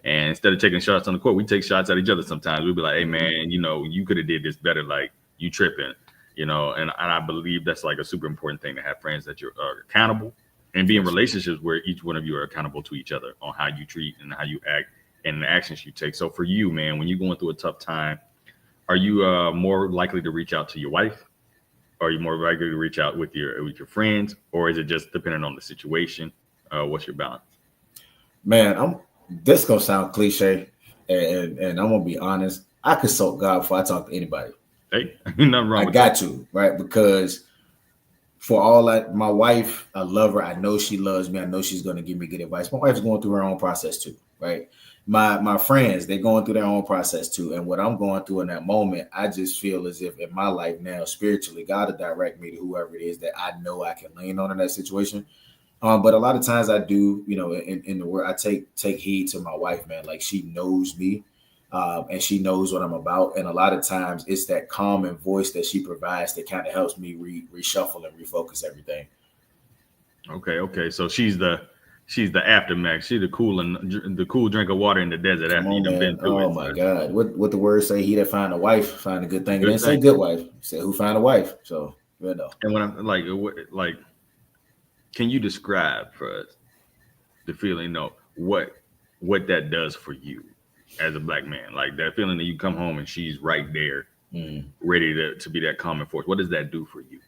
and instead of taking shots on the court, we take shots at each other sometimes. We'll be like, hey man, you could have did this better, like you tripping. you know, and I believe that's like a super important thing to have friends that you're accountable and be in relationships where each one of you are accountable to each other on how you treat and how you act and the actions you take. So for you, man, when you're going through a tough time, are you more likely to reach out to your wife? Or are you more likely to reach out with your friends, or is it just depending on the situation? What's your balance? Man, this gonna sound cliche, and I'm gonna be honest. I consult God before I talk to anybody. Hey, nothing wrong. I got to, right? Because for all that, my wife, I love her. I know she loves me. I know she's gonna give me good advice. My wife's going through her own process too, right? My friends, they're going through their own process too. And what I'm going through in that moment, I just feel as if in my life now, spiritually, God will direct me to whoever it is that I know I can lean on in that situation. But a lot of times I do, you know, in the word, I take heed to my wife, man. Like she knows me, and she knows what I'm about. And a lot of times it's that calming voice that she provides that kind of helps me reshuffle and refocus everything. Okay. So she's the aftermath. She's the cool drink of water in the desert after you've been through it. Oh my God. What the words say, he that find a wife, find a good thing. It didn't say good wife. It said who find a wife. So you know. And when I'm like, can you describe for us the feeling of what that does for you as a black man? Like that feeling that you come home and she's right there, ready to be that common force. What does that do for you?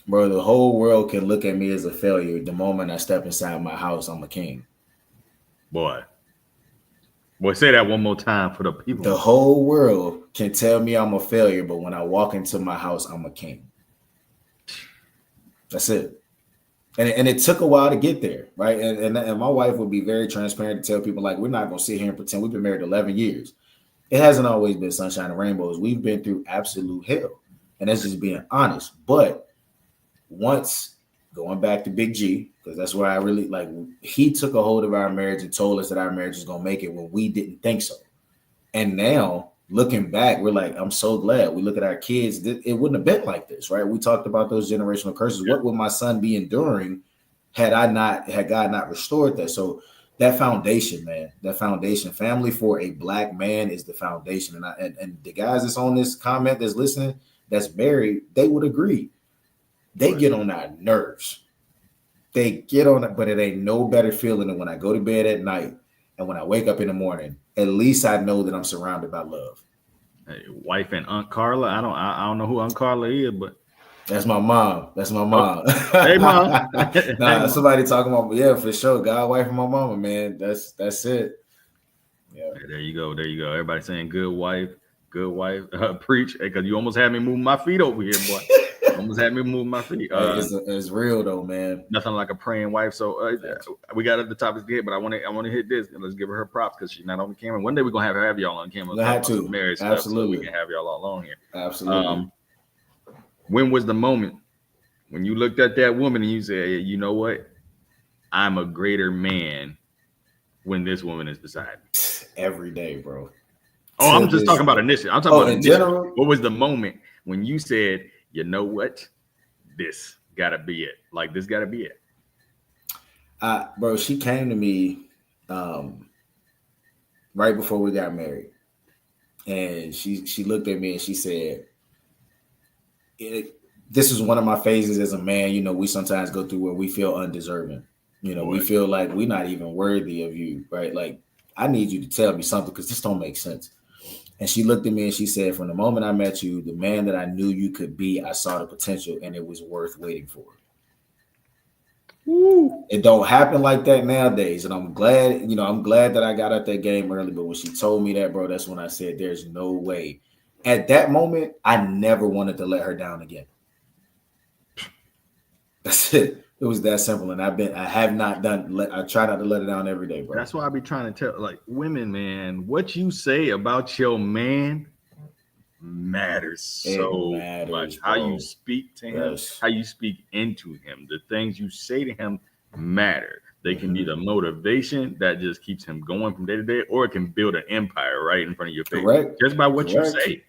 Bro, the whole world can look at me as a failure. The moment I step inside my house, I'm a king. Boy, say that one more time for the people. The whole world can tell me I'm a failure, but when I walk into my house, I'm a king. That's it. And it took a while to get there, right? And my wife would be very transparent to tell people, like, we're not going to sit here and pretend. We've been married 11 years. It hasn't always been sunshine and rainbows. We've been through absolute hell. And that's just being honest. But once going back to Big G, because that's where I really, like, he took a hold of our marriage and told us that our marriage was going to make it when we didn't think so. And now, looking back, we're like, I'm so glad. We look at our kids. It wouldn't have been like this, right? We talked about those generational curses. Yeah. What would my son be enduring had God not restored that? So that foundation, man, family for a black man is the foundation. And the guys that's on this comment that's listening, that's married, they would agree. They get on our nerves. They get on it, but it ain't no better feeling than when I go to bed at night and when I wake up in the morning. At least I know that I'm surrounded by love. Hey, wife and Aunt Carla. I don't know who Aunt Carla is, but that's my mom. Oh. Hey, mom. Somebody talking about me. Yeah, for sure. God, wife, and my mama, man. That's it. Yeah. Hey, there you go. Everybody saying good wife. Preach, because you almost had me moving my feet over here, boy. Almost had me move my feet. It's real though, man. Nothing like a praying wife. So we got at the top of the head, but I want to hit this and let's give her props because she's not on the camera. One day we're gonna have y'all on camera. We have to marriage absolutely. Stuff, so we can have y'all all on here. Absolutely. When was the moment when you looked at that woman and you said, hey, you know what? I'm a greater man when this woman is beside me. Every day, bro. Oh, I'm just talking about initially. I'm talking about in general. What was the moment when you said, you know what? This gotta be it. Like this gotta be it. Bro, she came to me right before we got married. And she looked at me and she said, this is one of my phases as a man. You know, we sometimes go through where we feel undeserving. You know, we feel like we're not even worthy of you, right? Like, I need you to tell me something because this don't make sense. And she looked at me and she said, from the moment I met you, the man that I knew you could be, I saw the potential and it was worth waiting for. Woo. It don't happen like that nowadays. And I'm glad that I got out that game early. But when she told me that, bro, that's when I said, there's no way. At that moment, I never wanted to let her down again. That's it. It was that simple. And I try not to let it down every day, bro. That's why I be trying to tell, like, women, man, what you say about your man matters so much. Bro. How you speak to him, how you speak into him, the things you say to him matter. They can be the motivation that just keeps him going from day to day, or it can build an empire right in front of your face. Correct. Just by what you say.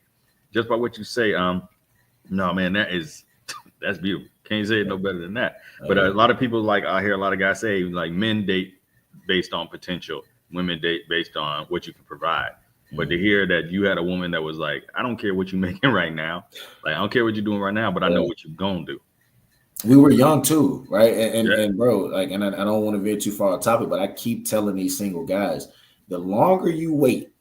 Just by what you say. No, man, that's beautiful. Can't say it no better than that. But a lot of people, like, I hear a lot of guys say, like, men date based on potential, women date based on what you can provide. But to hear that you had a woman that was like, I don't care what you're making right now. Like, I don't care what you're doing right now, but I know what you're going to do. We were young too, right? And bro, like, and I don't want to veer too far off topic, but I keep telling these single guys, the longer you wait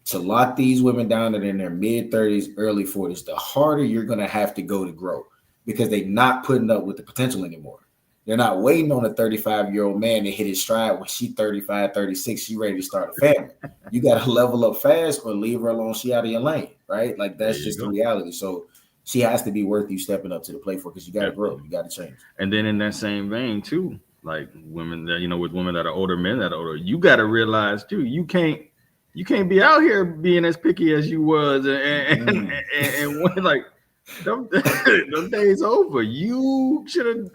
to lock these women down that are in their mid-30s, early 40s, the harder you're going to have to go to grow because they're not putting up with the potential anymore. They're not waiting on a 35-year-old man to hit his stride when she's 35, 36, she ready to start a family. You got to level up fast or leave her alone. She out of your lane, right? Like, that's just the reality. So she has to be worth you stepping up to the plate for because you got to grow. You got to change. And then in that same vein, too, like women that, with women that are older, men that are older, you got to realize, too, you can't be out here being as picky as you was and when, like, them days over. You should have,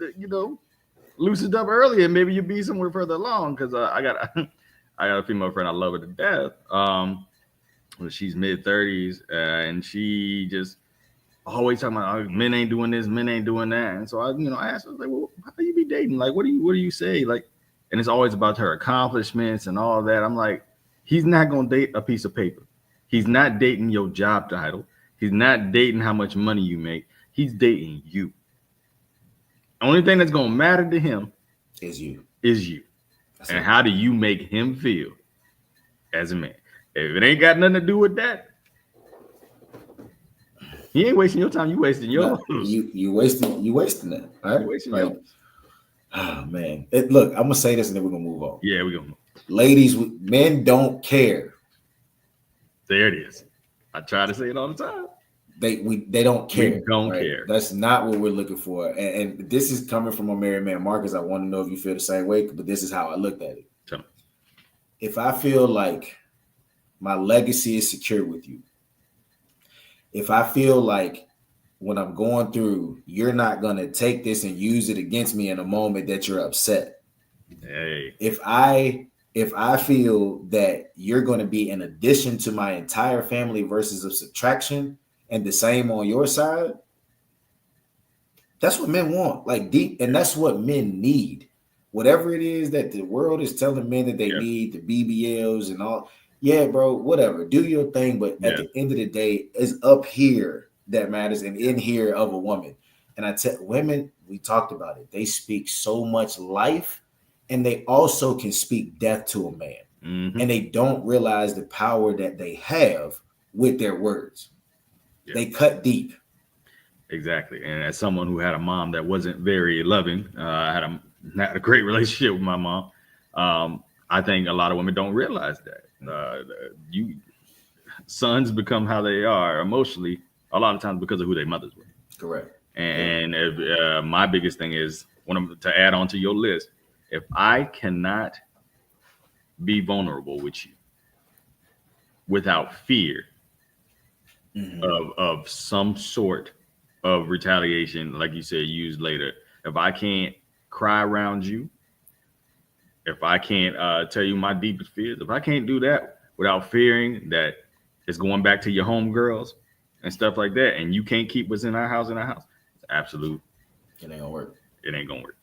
loosened up earlier, and maybe you'd be somewhere further along. Because I got a female friend, I love her to death. She's mid-30s, and she just always talking about men ain't doing this, men ain't doing that. And so I asked her, like, well, how do you be dating? Like, what do you say? Like, and it's always about her accomplishments and all that. I'm like, he's not gonna date a piece of paper. He's not dating your job title. He's not dating how much money you make. He's dating you. Only thing that's gonna matter to him is you. And how do you make him feel as a man? If it ain't got nothing to do with that, he ain't wasting your time. You wasting yours. You wasting that. All right. Wasting yours. Oh man. Look, I'm gonna say this and then we're gonna move on. Yeah, we're gonna. Ladies, men don't care. There it is. I try to say it all the time. They don't care. We don't care. That's not what we're looking for. And this is coming from a married man, Marcus. I want to know if you feel the same way, but this is how I looked at it. Tell me. If I feel like my legacy is secure with you, if I feel like when I'm going through, you're not going to take this and use it against me in a moment that you're upset. Hey. If I feel that you're going to be an addition to my entire family versus a subtraction, and the same on your side, that's what men want, like deep, and that's what men need. Whatever it is that the world is telling men that they need, the BBLs and all, yeah, bro, whatever, do your thing. But at the end of the day, it's up here that matters, and in here of a woman. And I tell women, we talked about it. They speak so much life, and they also can speak death to a man, and they don't realize the power that they have with their words. Yeah. They cut deep. Exactly. And as someone who had a mom that wasn't very loving, I had a great relationship with my mom. I think a lot of women don't realize that. Sons become how they are emotionally a lot of times because of who their mothers were. Correct. And my biggest thing is, to add on to your list, if I cannot be vulnerable with you without fear of some sort of retaliation, like you said, used later, if I can't cry around you, if I can't tell you my deepest fears, if I can't do that without fearing that it's going back to your homegirls and stuff like that, and you can't keep what's in our house, it's absolute. It ain't gonna work. It ain't gonna work.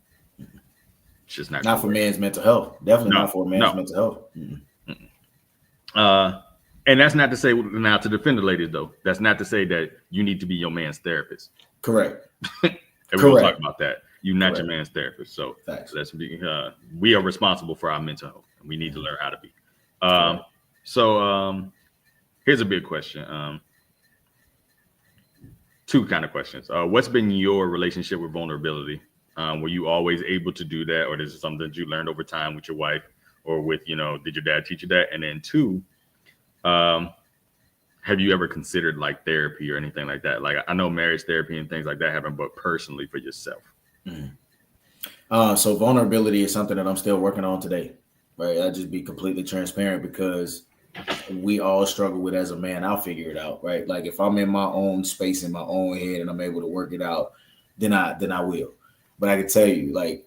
It's just not for men's mental health. Definitely not for men's mental health. And that's not to say, now to defend the ladies though, that's not to say that you need to be your man's therapist. Correct. And we'll talk about that. You're not your man's therapist. So let's be, we are responsible for our mental health, and we need to learn how to be. So here's a big question. Two kind of questions. What's been your relationship with vulnerability? Were you always able to do that, or is it something that you learned over time with your wife, or with, did your dad teach you that? And then two, have you ever considered like therapy or anything like that? Like, I know marriage therapy and things like that happen, but personally for yourself. So vulnerability is something that I'm still working on today, right? I'll just be completely transparent because we all struggle with as a man. I'll figure it out, right? Like if I'm in my own space, in my own head, and I'm able to work it out, then I will. But I can tell you, like,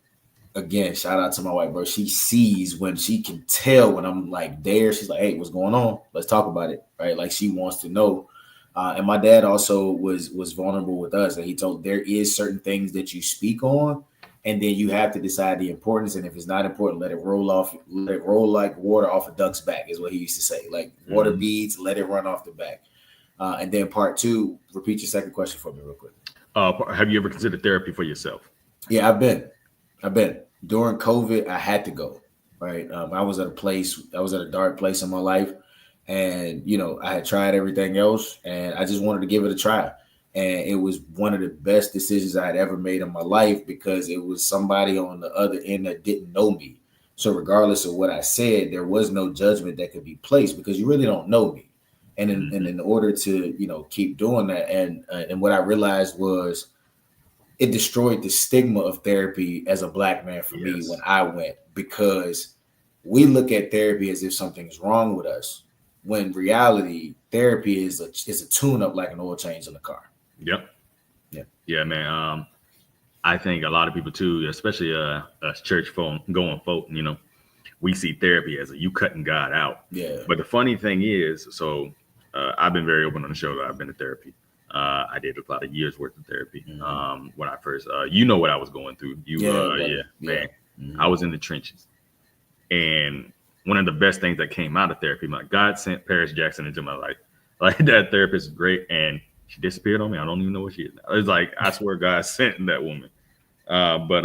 again, shout out to my wife, bro. She sees when she can tell when I'm like there. She's like, hey, what's going on? Let's talk about it, right? Like she wants to know. And my dad also was vulnerable with us. And he told there is certain things that you speak on and then you have to decide the importance. And if it's not important, let it roll like water off a duck's back, is what he used to say. Like water beads, let it run off the back. And then part two, repeat your second question for me real quick. Have you ever considered therapy for yourself? Yeah, I've been during COVID. I had to go. Right. I was at a dark place in my life, and I had tried everything else, and I just wanted to give it a try. And it was one of the best decisions I had ever made in my life, because it was somebody on the other end that didn't know me. So regardless of what I said, there was no judgment that could be placed, because you really don't know me. And in order to, keep doing that, and what I realized was it destroyed the stigma of therapy as a Black man for me when I went, because we look at therapy as if something's wrong with us, when in reality, therapy is a tune-up, like an oil change in a car. Yep. Yeah, man. I think a lot of people too, especially us church going folk, we see therapy as you cutting God out. Yeah. But the funny thing is, so I've been very open on the show that I've been to therapy. I did a lot of years worth of therapy. When I first, what I was going through. Man. I was in the trenches, and one of the best things that came out of therapy, like God sent Paris Jackson into my life. Like, that therapist is great, and she disappeared on me. I don't even know where she is now. It's like, I swear God sent that woman. But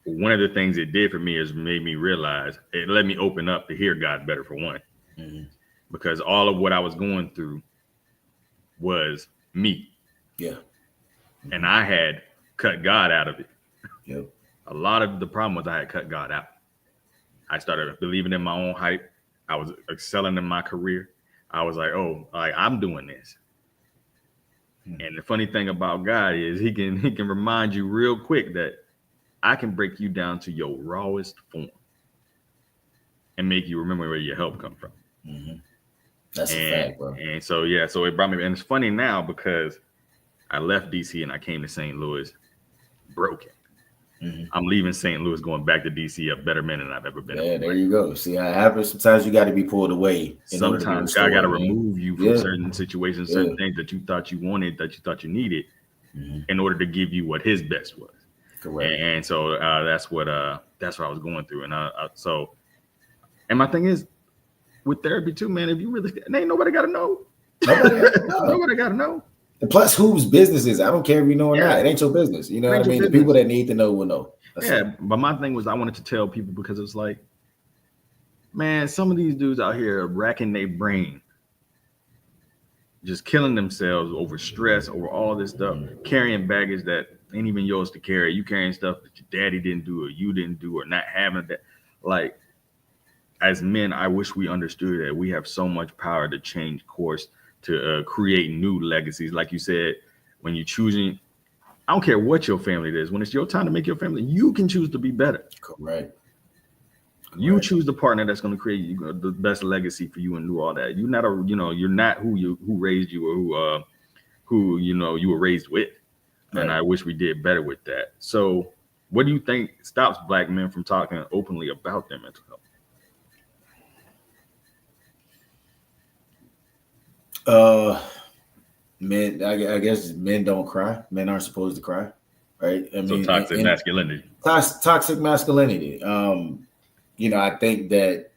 one of the things it did for me is made me realize, it let me open up to hear God better, for one. Because all of what I was going through was me. Yeah. And I had cut God out of it. Yep. A lot of the problem was I had cut God out. I started believing in my own hype. I was excelling in my career. I was like, I'm doing this. And the funny thing about God is he can remind you real quick that I can break you down to your rawest form and make you remember where your help come from. That's a fact, bro. And so it brought me, and it's funny now because I left DC and I came to St. Louis broken. I'm leaving St. Louis, going back to DC a better man than I've ever been. Yeah, there you go. See how it happens. Sometimes you got to be pulled away. Sometimes God got to remove you from certain situations, certain things that you thought you wanted, that you thought you needed, in order to give you what His best was. Correct. And so that's what I was going through. And my thing is, with therapy too, man, if you really, ain't nobody got to know. Nobody got to know. And plus, whose business is it? I don't care if you know or not. It ain't your business. You know what I mean? The people that need to know will know. But my thing was, I wanted to tell people, because it's like, man, some of these dudes out here are racking their brain, just killing themselves over stress, over all this stuff, carrying baggage that ain't even yours to carry. You carrying stuff that your daddy didn't do, or you didn't do, or not having that. Like, as men, I wish we understood that we have so much power to change course, to create new legacies. Like you said, when you're choosing, I don't care what your family is, when it's your time to make your family, you can choose to be better. Correct. You choose the partner that's going to create the best legacy for you and do all that. You're not you're not who raised you, or who you were raised with. Right. And I wish we did better with that. So what do you think stops Black men from talking openly about their mental health? Men, I guess men don't cry. Men aren't supposed to cry, right? Toxic masculinity. Toxic masculinity. I think that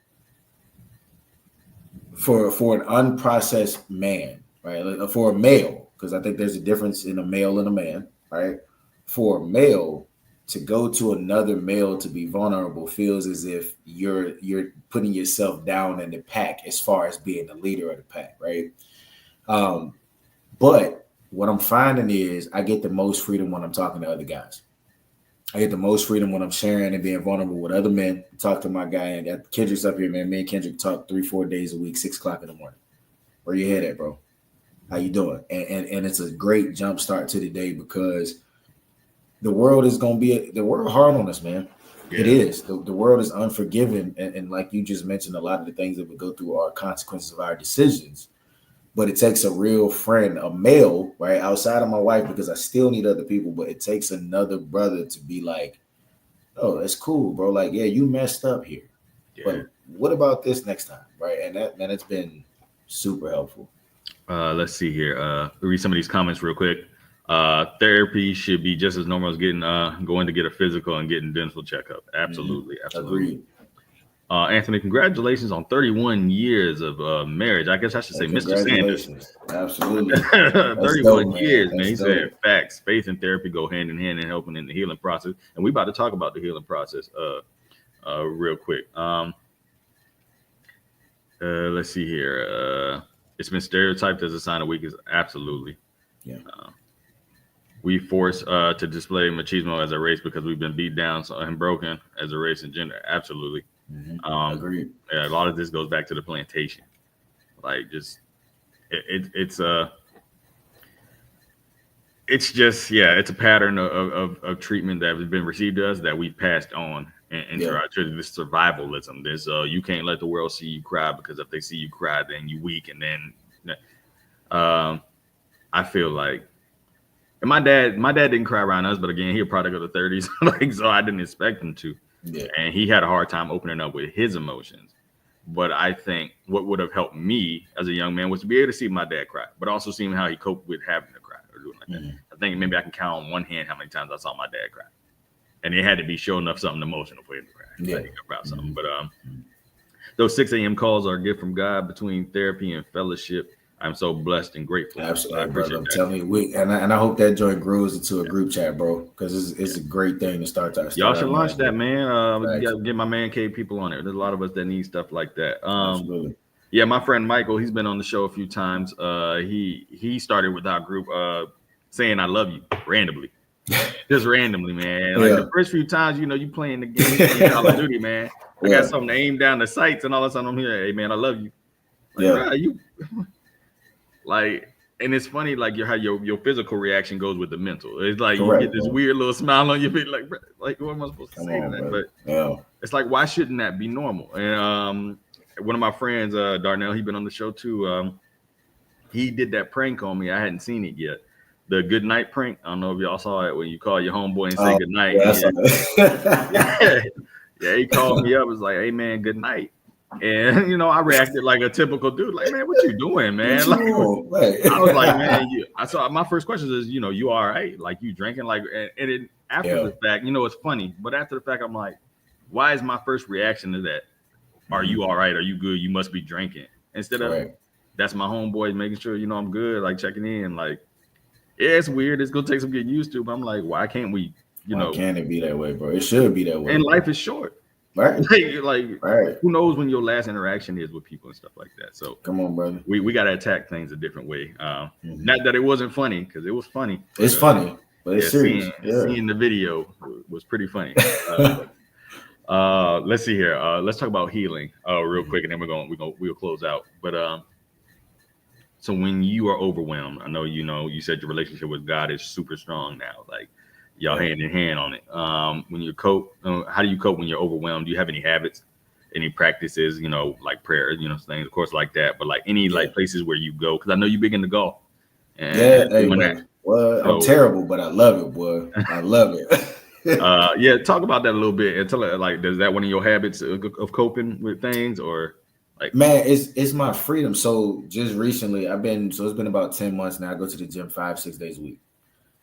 for an unprocessed man, right? For a male, because I think there's a difference in a male and a man, right? For a male to go to another male to be vulnerable feels as if you're putting yourself down in the pack as far as being the leader of the pack, right? But what I'm finding is I get the most freedom when I'm talking to other guys. I get the most freedom when I'm sharing and being vulnerable with other men. Talk to my guy, and got Kendrick's up here, man. Me and Kendrick talk 3-4 days a week, 6 o'clock in the morning. Where your head at, bro? How you doing? And it's a great jump start to the day, because the world is going to be the world hard on us, man. Yeah. It is. The world is unforgiving. And like you just mentioned, a lot of the things that we go through are consequences of our decisions. But it takes a real friend, a male, right, outside of my wife, because I still need other people. But it takes another brother to be like, oh, that's cool, bro. Like, yeah, you messed up here. Yeah. But what about this next time, right? And that, man, it's been super helpful. Let's see here. Read some of these comments real quick. Therapy should be just as normal as getting going to get a physical and getting dental checkup. Absolutely, absolutely. Agreed. Anthony, congratulations on 31 years of marriage. I guess I should say Mr. Sanders. Congratulations. Absolutely. 31 dope, years, man. That's He dope. said facts. Faith and therapy go hand in hand in helping in the healing process. And we about to talk about the healing process real quick. Let's see here. It's been stereotyped as a sign of weakness. Absolutely. Yeah. We force to display machismo as a race because we've been beat down and broken as a race and gender. Absolutely. Agreed. Yeah, a lot of this goes back to the plantation. Like just it's just it's a pattern of treatment that has been received to us that we've passed on into our this survivalism. This you can't let the world see you cry because if they see you cry, then you weak. And then I feel like, and my dad didn't cry around us, but again, he a product of the 30s, like so I didn't expect him to. Yeah. And he had a hard time opening up with his emotions. But I think what would have helped me as a young man was to be able to see my dad cry, but also seeing how he coped with having to cry or doing like that. I think maybe I can count on one hand how many times I saw my dad cry. And it had to be showing up something emotional for him to cry. Like about something. But those 6 a.m. calls are a gift from God between therapy and fellowship. I'm so blessed and grateful. Absolutely, brother. I'm telling you, and I hope that joint grows into a group chat, bro, because it's a great thing to start. Y'all should launch that, man. You gotta get my man cave people on it. There's a lot of us that need stuff like that. Absolutely. Yeah, my friend Michael, he's been on the show a few times. He started with our group saying I love you randomly. Just randomly, man. Like the first few times, you playing the game Call of Duty, man. I got something to aim down the sights, and all of a sudden I'm here. Hey, man, I love you. Like, you. Like, and it's funny, like how your physical reaction goes with the mental. It's like you get this weird little smile on your face, like what am I supposed to say to that? Bro. But it's like, why shouldn't that be normal? And one of my friends, Darnell, he been on the show too. He did that prank on me. I hadn't seen it yet. The good night prank. I don't know if y'all saw it when you call your homeboy and say good night. Yeah, he called me up. Was like, hey man, good night. And I reacted like a typical dude, like, man, what you doing, man? Like, I was like, man, I saw my first question is, you all right? Like, you drinking? Like, and it, after the fact, it's funny, but after the fact, I'm like, why is my first reaction to that? Are you all right? Are you good? You must be drinking. Instead of that's my homeboy making sure I'm good, like checking in. Like, it's weird. It's gonna take some getting used to, but I'm like, why can't we? Why can't it be that way, bro? It should be that way. And life is short. Right. Who knows when your last interaction is with people and stuff like that. So come on, brother. We got to attack things a different way. Not that it wasn't funny, because it was funny. It's funny, but it's serious. Seeing the video was pretty funny. Let's see here. Let's talk about healing real quick, and then we'll close out. But so when you are overwhelmed, I know you said your relationship with God is super strong now. Like, y'all hand in hand on it. When you cope, how do you cope when you're overwhelmed? Do you have any habits, any practices, like prayer, things, of course, like that, but like any like places where you go? Because I know you're big into golf. And I'm terrible, but I love it, boy. I love it. Talk about that a little bit and tell it, like, is that one of your habits of coping with things, or like? Man, it's my freedom. So just recently, it's been about 10 months now. I go to the gym 5-6 days a week.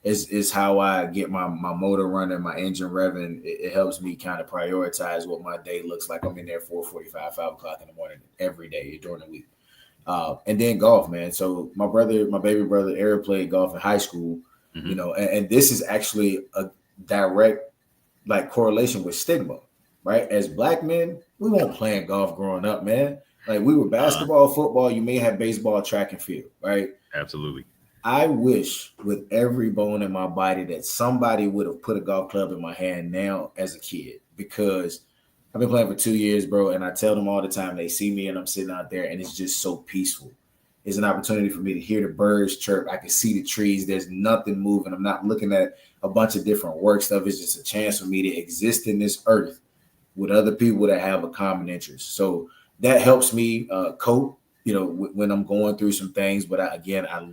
Is how I get my motor running, my engine revving. It helps me kind of prioritize what my day looks like. I'm in there 4:45, 5 o'clock in the morning every day during the week. And then golf, man. So my baby brother, Eric, played golf in high school, and this is actually a direct like correlation with stigma, right? As Black men, we weren't playing golf growing up, man. Like, we were basketball, football. You may have baseball, track and field, right? Absolutely. I wish with every bone in my body that somebody would have put a golf club in my hand now as a kid, because I've been playing for 2 years, bro. And I tell them all the time, they see me and I'm sitting out there and it's just so peaceful. It's an opportunity for me to hear the birds chirp. I can see the trees. There's nothing moving. I'm not looking at a bunch of different work stuff. It's just a chance for me to exist in this earth with other people that have a common interest. So that helps me cope, when I'm going through some things. But I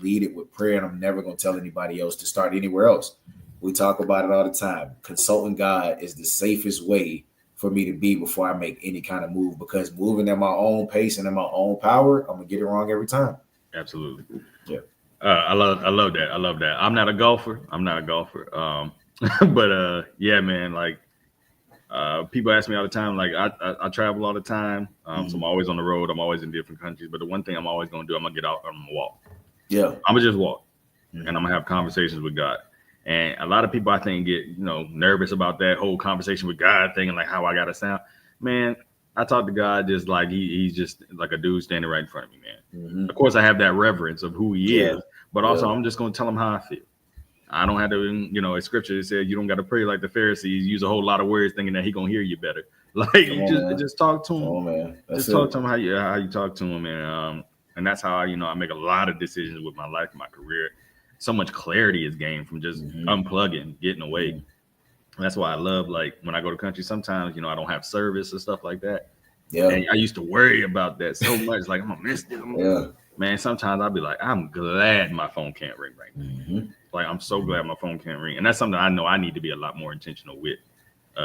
lead it with prayer, and I'm never going to tell anybody else to start anywhere else. We talk about it all the time. Consulting God is the safest way for me to be before I make any kind of move, because moving at my own pace and in my own power, I'm going to get it wrong every time. Absolutely. Yeah. I love that. I love that. I'm not a golfer. But yeah, man. Like people ask me all the time. Like I travel all the time, so I'm always on the road. I'm always in different countries. But the one thing I'm always gonna do, I'm gonna get out. I'm gonna walk. Yeah. I'm gonna just walk, and I'm gonna have conversations with God. And a lot of people I think get nervous about that whole conversation with God thing and like how I gotta sound. Man, I talk to God just like he's just like a dude standing right in front of me, man. Of course, I have that reverence of who he is, but also I'm just gonna tell him how I feel. I don't have to, a scripture that says you don't got to pray like the Pharisees, use a whole lot of words thinking that he gonna hear you better. Like just talk to him. Oh man, just talk to him how you talk to him, and that's how I make a lot of decisions with my life, my career. So much clarity is gained from just unplugging, getting away. That's why I love, like, when I go to country, sometimes, I don't have service and stuff like that. Yeah. And I used to worry about that so much. Like, I'm going to miss this. Man, sometimes I'll be like, I'm glad my phone can't ring right now. Like, I'm so glad my phone can't ring. And that's something I know I need to be a lot more intentional with.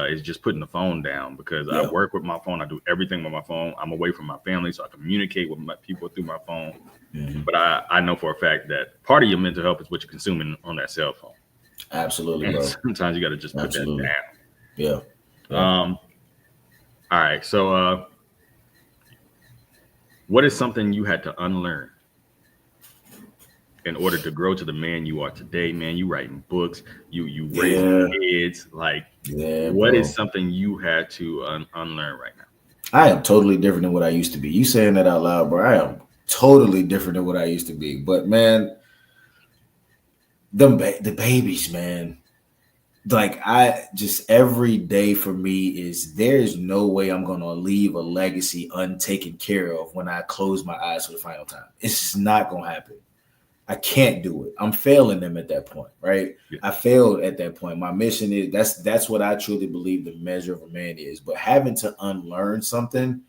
Is just putting the phone down, because I work with my phone. I do everything with my phone. I'm away from my family, so I communicate with my people through my phone. But I know for a fact that part of your mental health is what you're consuming on that cell phone. Absolutely, and bro. Sometimes you got to just put that down. Yeah. All right. So, what is something you had to unlearn in order to grow to the man you are today? Man, you writing books, you raising kids. Like, what is something you had to unlearn right now? I am totally different than what I used to be. You saying that out loud, bro? I am totally different than what I used to be. But man, the babies, man. Like, I just, every day for me is, there is no way I'm going to leave a legacy untaken care of when I close my eyes for the final time. It's just not going to happen. I can't do it. I'm failing them at that point, right? Yeah. I failed at that point. My mission is, that's what I truly believe the measure of a man is. But having to unlearn something,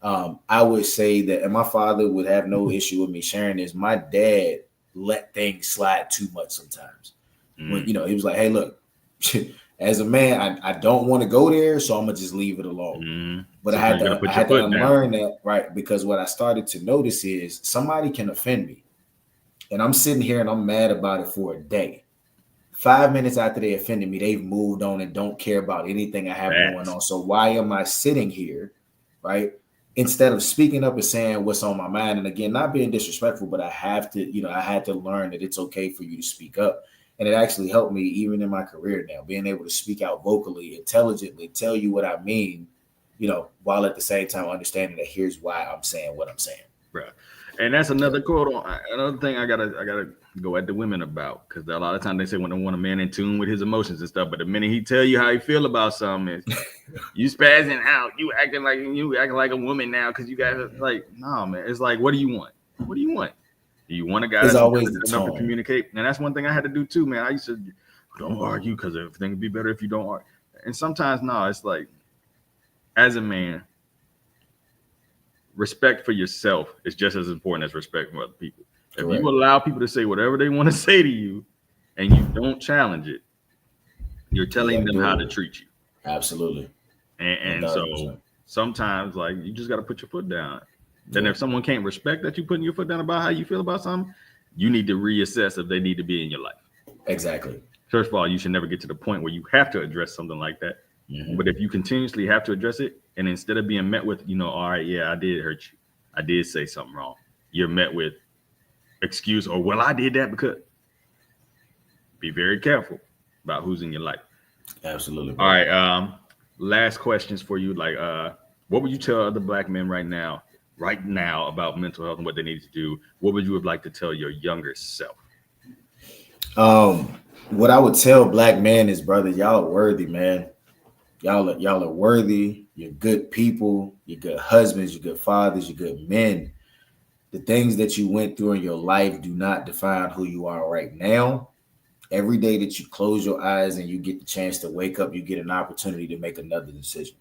I would say that, and my father would have no issue with me sharing this, my dad let things slide too much sometimes. When, he was like, hey, look, as a man, I don't want to go there, so I'm gonna just leave it alone. But I had to unlearn that, right? Because what I started to notice is, somebody can offend me, and I'm sitting here and I'm mad about it for a day. 5 minutes after they offended me, they've moved on and don't care about anything I have going on. So why am I sitting here, right? Instead of speaking up and saying what's on my mind, and again, not being disrespectful, but I have to, I had to learn that it's okay for you to speak up. And it actually helped me even in my career now, being able to speak out vocally, intelligently, tell you what I mean, while at the same time understanding that here's why I'm saying what I'm saying. Right. And that's another quote. Another thing I gotta go at the women about, because a lot of times they say when they want a man in tune with his emotions and stuff, but the minute he tell you how he feel about something, is you spazzing out, you acting like a woman now because you guys are like, no, man. It's like, what do you want? What do you want? Do you want a guy that's always enough to communicate? And that's one thing I had to do too, man. I used to don't argue because everything would be better if you don't argue. And sometimes, no, it's like, as a man, respect for yourself is just as important as respect for other people. Correct. If you allow people to say whatever they want to say to you and you don't challenge it, you're telling them how to treat you. Absolutely. And so sometimes, like, you just got to put your foot down. Then if someone can't respect that you putting your foot down about how you feel about something, you need to reassess if they need to be in your life. Exactly. First of all, you should never get to the point where you have to address something like that. But if you continuously have to address it, and instead of being met with, all right, yeah, I did hurt you, I did say something wrong, you're met with excuse, or, well, I did that because. Be very careful about who's in your life. Absolutely. All right. Last questions for you. Like, what would you tell other Black men right now about mental health and what they need to do? What would you have liked to tell your younger self? What I would tell Black men is, brother, y'all are worthy, man. Y'all are worthy. You're good people. You're good husbands. You're good fathers. You're good men. The things that you went through in your life do not define who you are right now. Every day that you close your eyes and you get the chance to wake up, you get an opportunity to make another decision.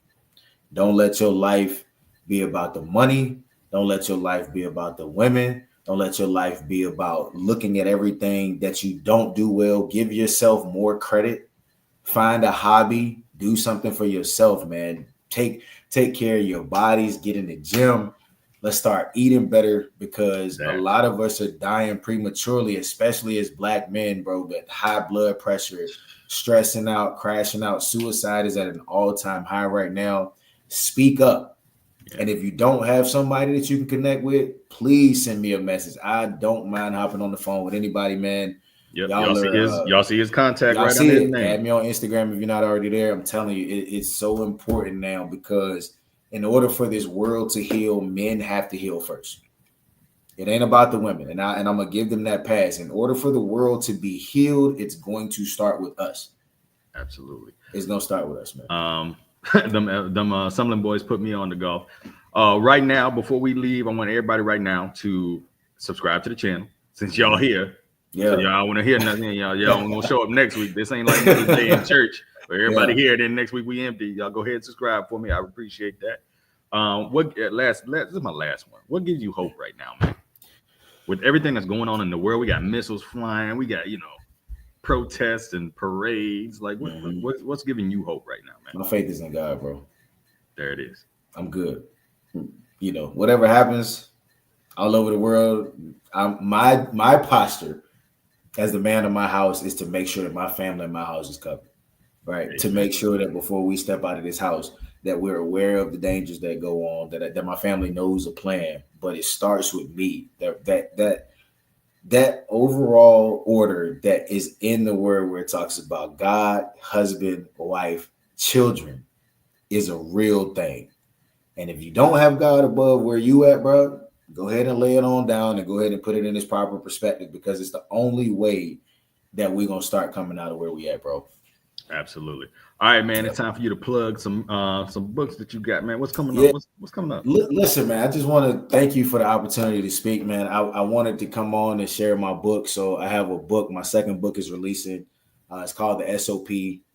Don't let your life be about the money. Don't let your life be about the women. Don't let your life be about looking at everything that you don't do well. Give yourself more credit. Find a hobby. Do something for yourself, man. Take care of your bodies. Get in the gym. Let's start eating better, because a lot of us are dying prematurely, especially as Black men, bro. That high blood pressure, stressing out, crashing out. Suicide is at an all-time high right now. Speak up. And if you don't have somebody that you can connect with, please send me a message. I don't mind hopping on the phone with anybody, man. Yep. Y'all see his contact right on his name. Add me on Instagram if you're not already there. I'm telling you, it's so important now, because in order for this world to heal, men have to heal first. It ain't about the women, and I'm gonna give them that pass. In order for the world to be healed, it's going to start with us. Absolutely, it's gonna start with us, man. Them Summerlin boys put me on the golf. Right now, before we leave, I want everybody right now to subscribe to the channel, since y'all here. Yeah, so y'all want to hear nothing. Y'all gonna show up next week. This ain't like this day in church where everybody here. Then next week we empty. Y'all go ahead and subscribe for me. I appreciate that. This is my last one. What gives you hope right now, man? With everything that's going on in the world, we got missiles flying. We got protests and parades. Like what's giving you hope right now, man? My faith is in God, bro. There it is. I'm good. Whatever happens all over the world, my posture as the man of my house is to make sure that my family and my house is covered, right? Amen. To make sure that before we step out of this house, that we're aware of the dangers that go on, that my family knows a plan, but it starts with me. That overall order that is in the word, where it talks about God, husband, wife, children, is a real thing. And if you don't have God above where you at, bro, go ahead and lay it on down and go ahead and put it in its proper perspective, because it's the only way that we're gonna start coming out of where we at, bro. Absolutely. All right, man. It's time for you to plug some books that you got, man. What's coming up? What's coming up? Listen, man, I just want to thank you for the opportunity to speak, man. I wanted to come on and share my book. So I have a book. My second book is releasing. It's called The SOP,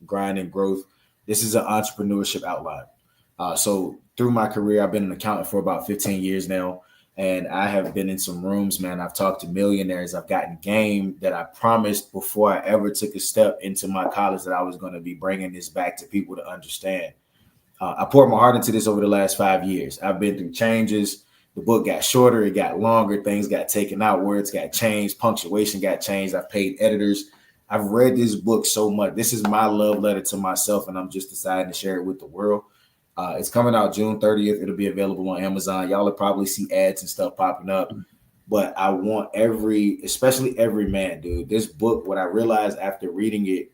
Grind and Growth. This is an entrepreneurship outline. So through my career, I've been an accountant for about 15 years now. And I have been in some rooms, man. I've talked to millionaires. I've gotten game that I promised before I ever took a step into my college that I was going to be bringing this back to people to understand. I poured my heart into this over the last 5 years. I've been through changes. The book got shorter. It got longer. Things got taken out. Words got changed. Punctuation got changed. I've paid editors. I've read this book so much. This is my love letter to myself, and I'm just deciding to share it with the world. It's coming out June 30th. It'll be available on Amazon. Y'all will probably see ads and stuff popping up. But I want especially every man, dude. This book, what I realized after reading it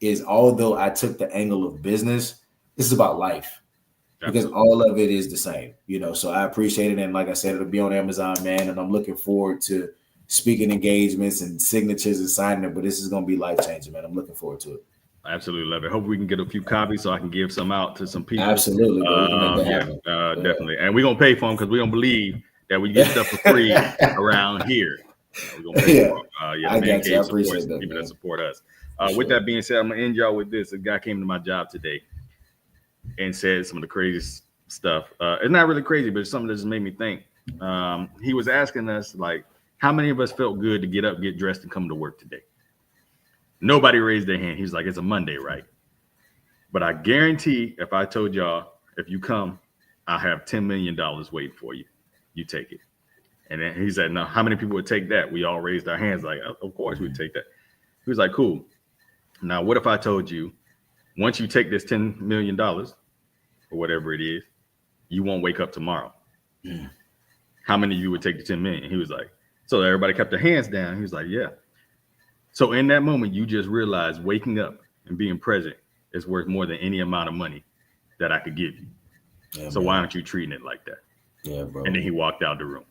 is, although I took the angle of business, this is about life. Because all of it is the same, So I appreciate it. And like I said, it'll be on Amazon, man. And I'm looking forward to speaking engagements and signatures and signing it. But this is going to be life-changing, man. I'm looking forward to it. I absolutely love it. Hope we can get a few copies so I can give some out to some people. Absolutely. Definitely. And we're going to pay for them, because we don't believe that we get stuff for free around here. We're going to pay for them. I appreciate that, people that support us. With that being said, I'm going to end y'all with this. A guy came to my job today and said some of the craziest stuff. It's not really crazy, but it's something that just made me think. He was asking us, like, how many of us felt good to get up, get dressed, and come to work today? Nobody raised their hand. He's like, it's a Monday, right? But I guarantee if I told y'all, if you come, I'll have $10 million waiting for you. You take it. And then he said, no, how many people would take that? We all raised our hands like, of course we'd take that. He was like, cool. Now, what if I told you, once you take this $10 million or whatever it is, you won't wake up tomorrow? How many of you would take the 10 million? He was like, so everybody kept their hands down. He was like, yeah. So in that moment, you just realize waking up and being present is worth more than any amount of money that I could give you. Yeah, so why aren't you treating it like that? Yeah, bro. And then he walked out the room.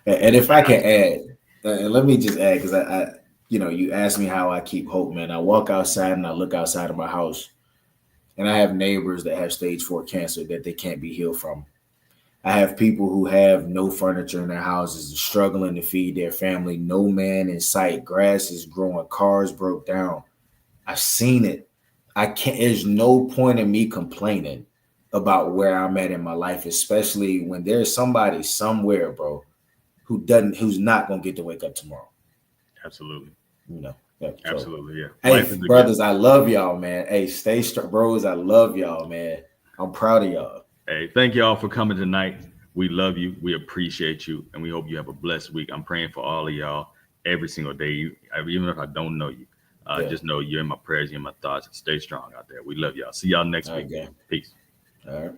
And if I can add, and let me just add, because I you asked me how I keep hope, man. I walk outside and I look outside of my house, and I have neighbors that have stage 4 cancer that they can't be healed from. I have people who have no furniture in their houses, struggling to feed their family, no man in sight, grass is growing, cars broke down. I've seen it. There's no point in me complaining about where I'm at in my life, especially when there's somebody somewhere, bro, who's not going to get to wake up tomorrow. Absolutely. Absolutely. Yeah. Hey, brothers, I love y'all, man. Hey, stay strong, bros. I love y'all, man. I'm proud of y'all. Hey, thank y'all for coming tonight. We love you. We appreciate you. And we hope you have a blessed week. I'm praying for all of y'all every single day. Even if I don't know you, just know you're in my prayers, you're in my thoughts. Stay strong out there. We love y'all. See y'all next All right, week. gang. Peace. All right.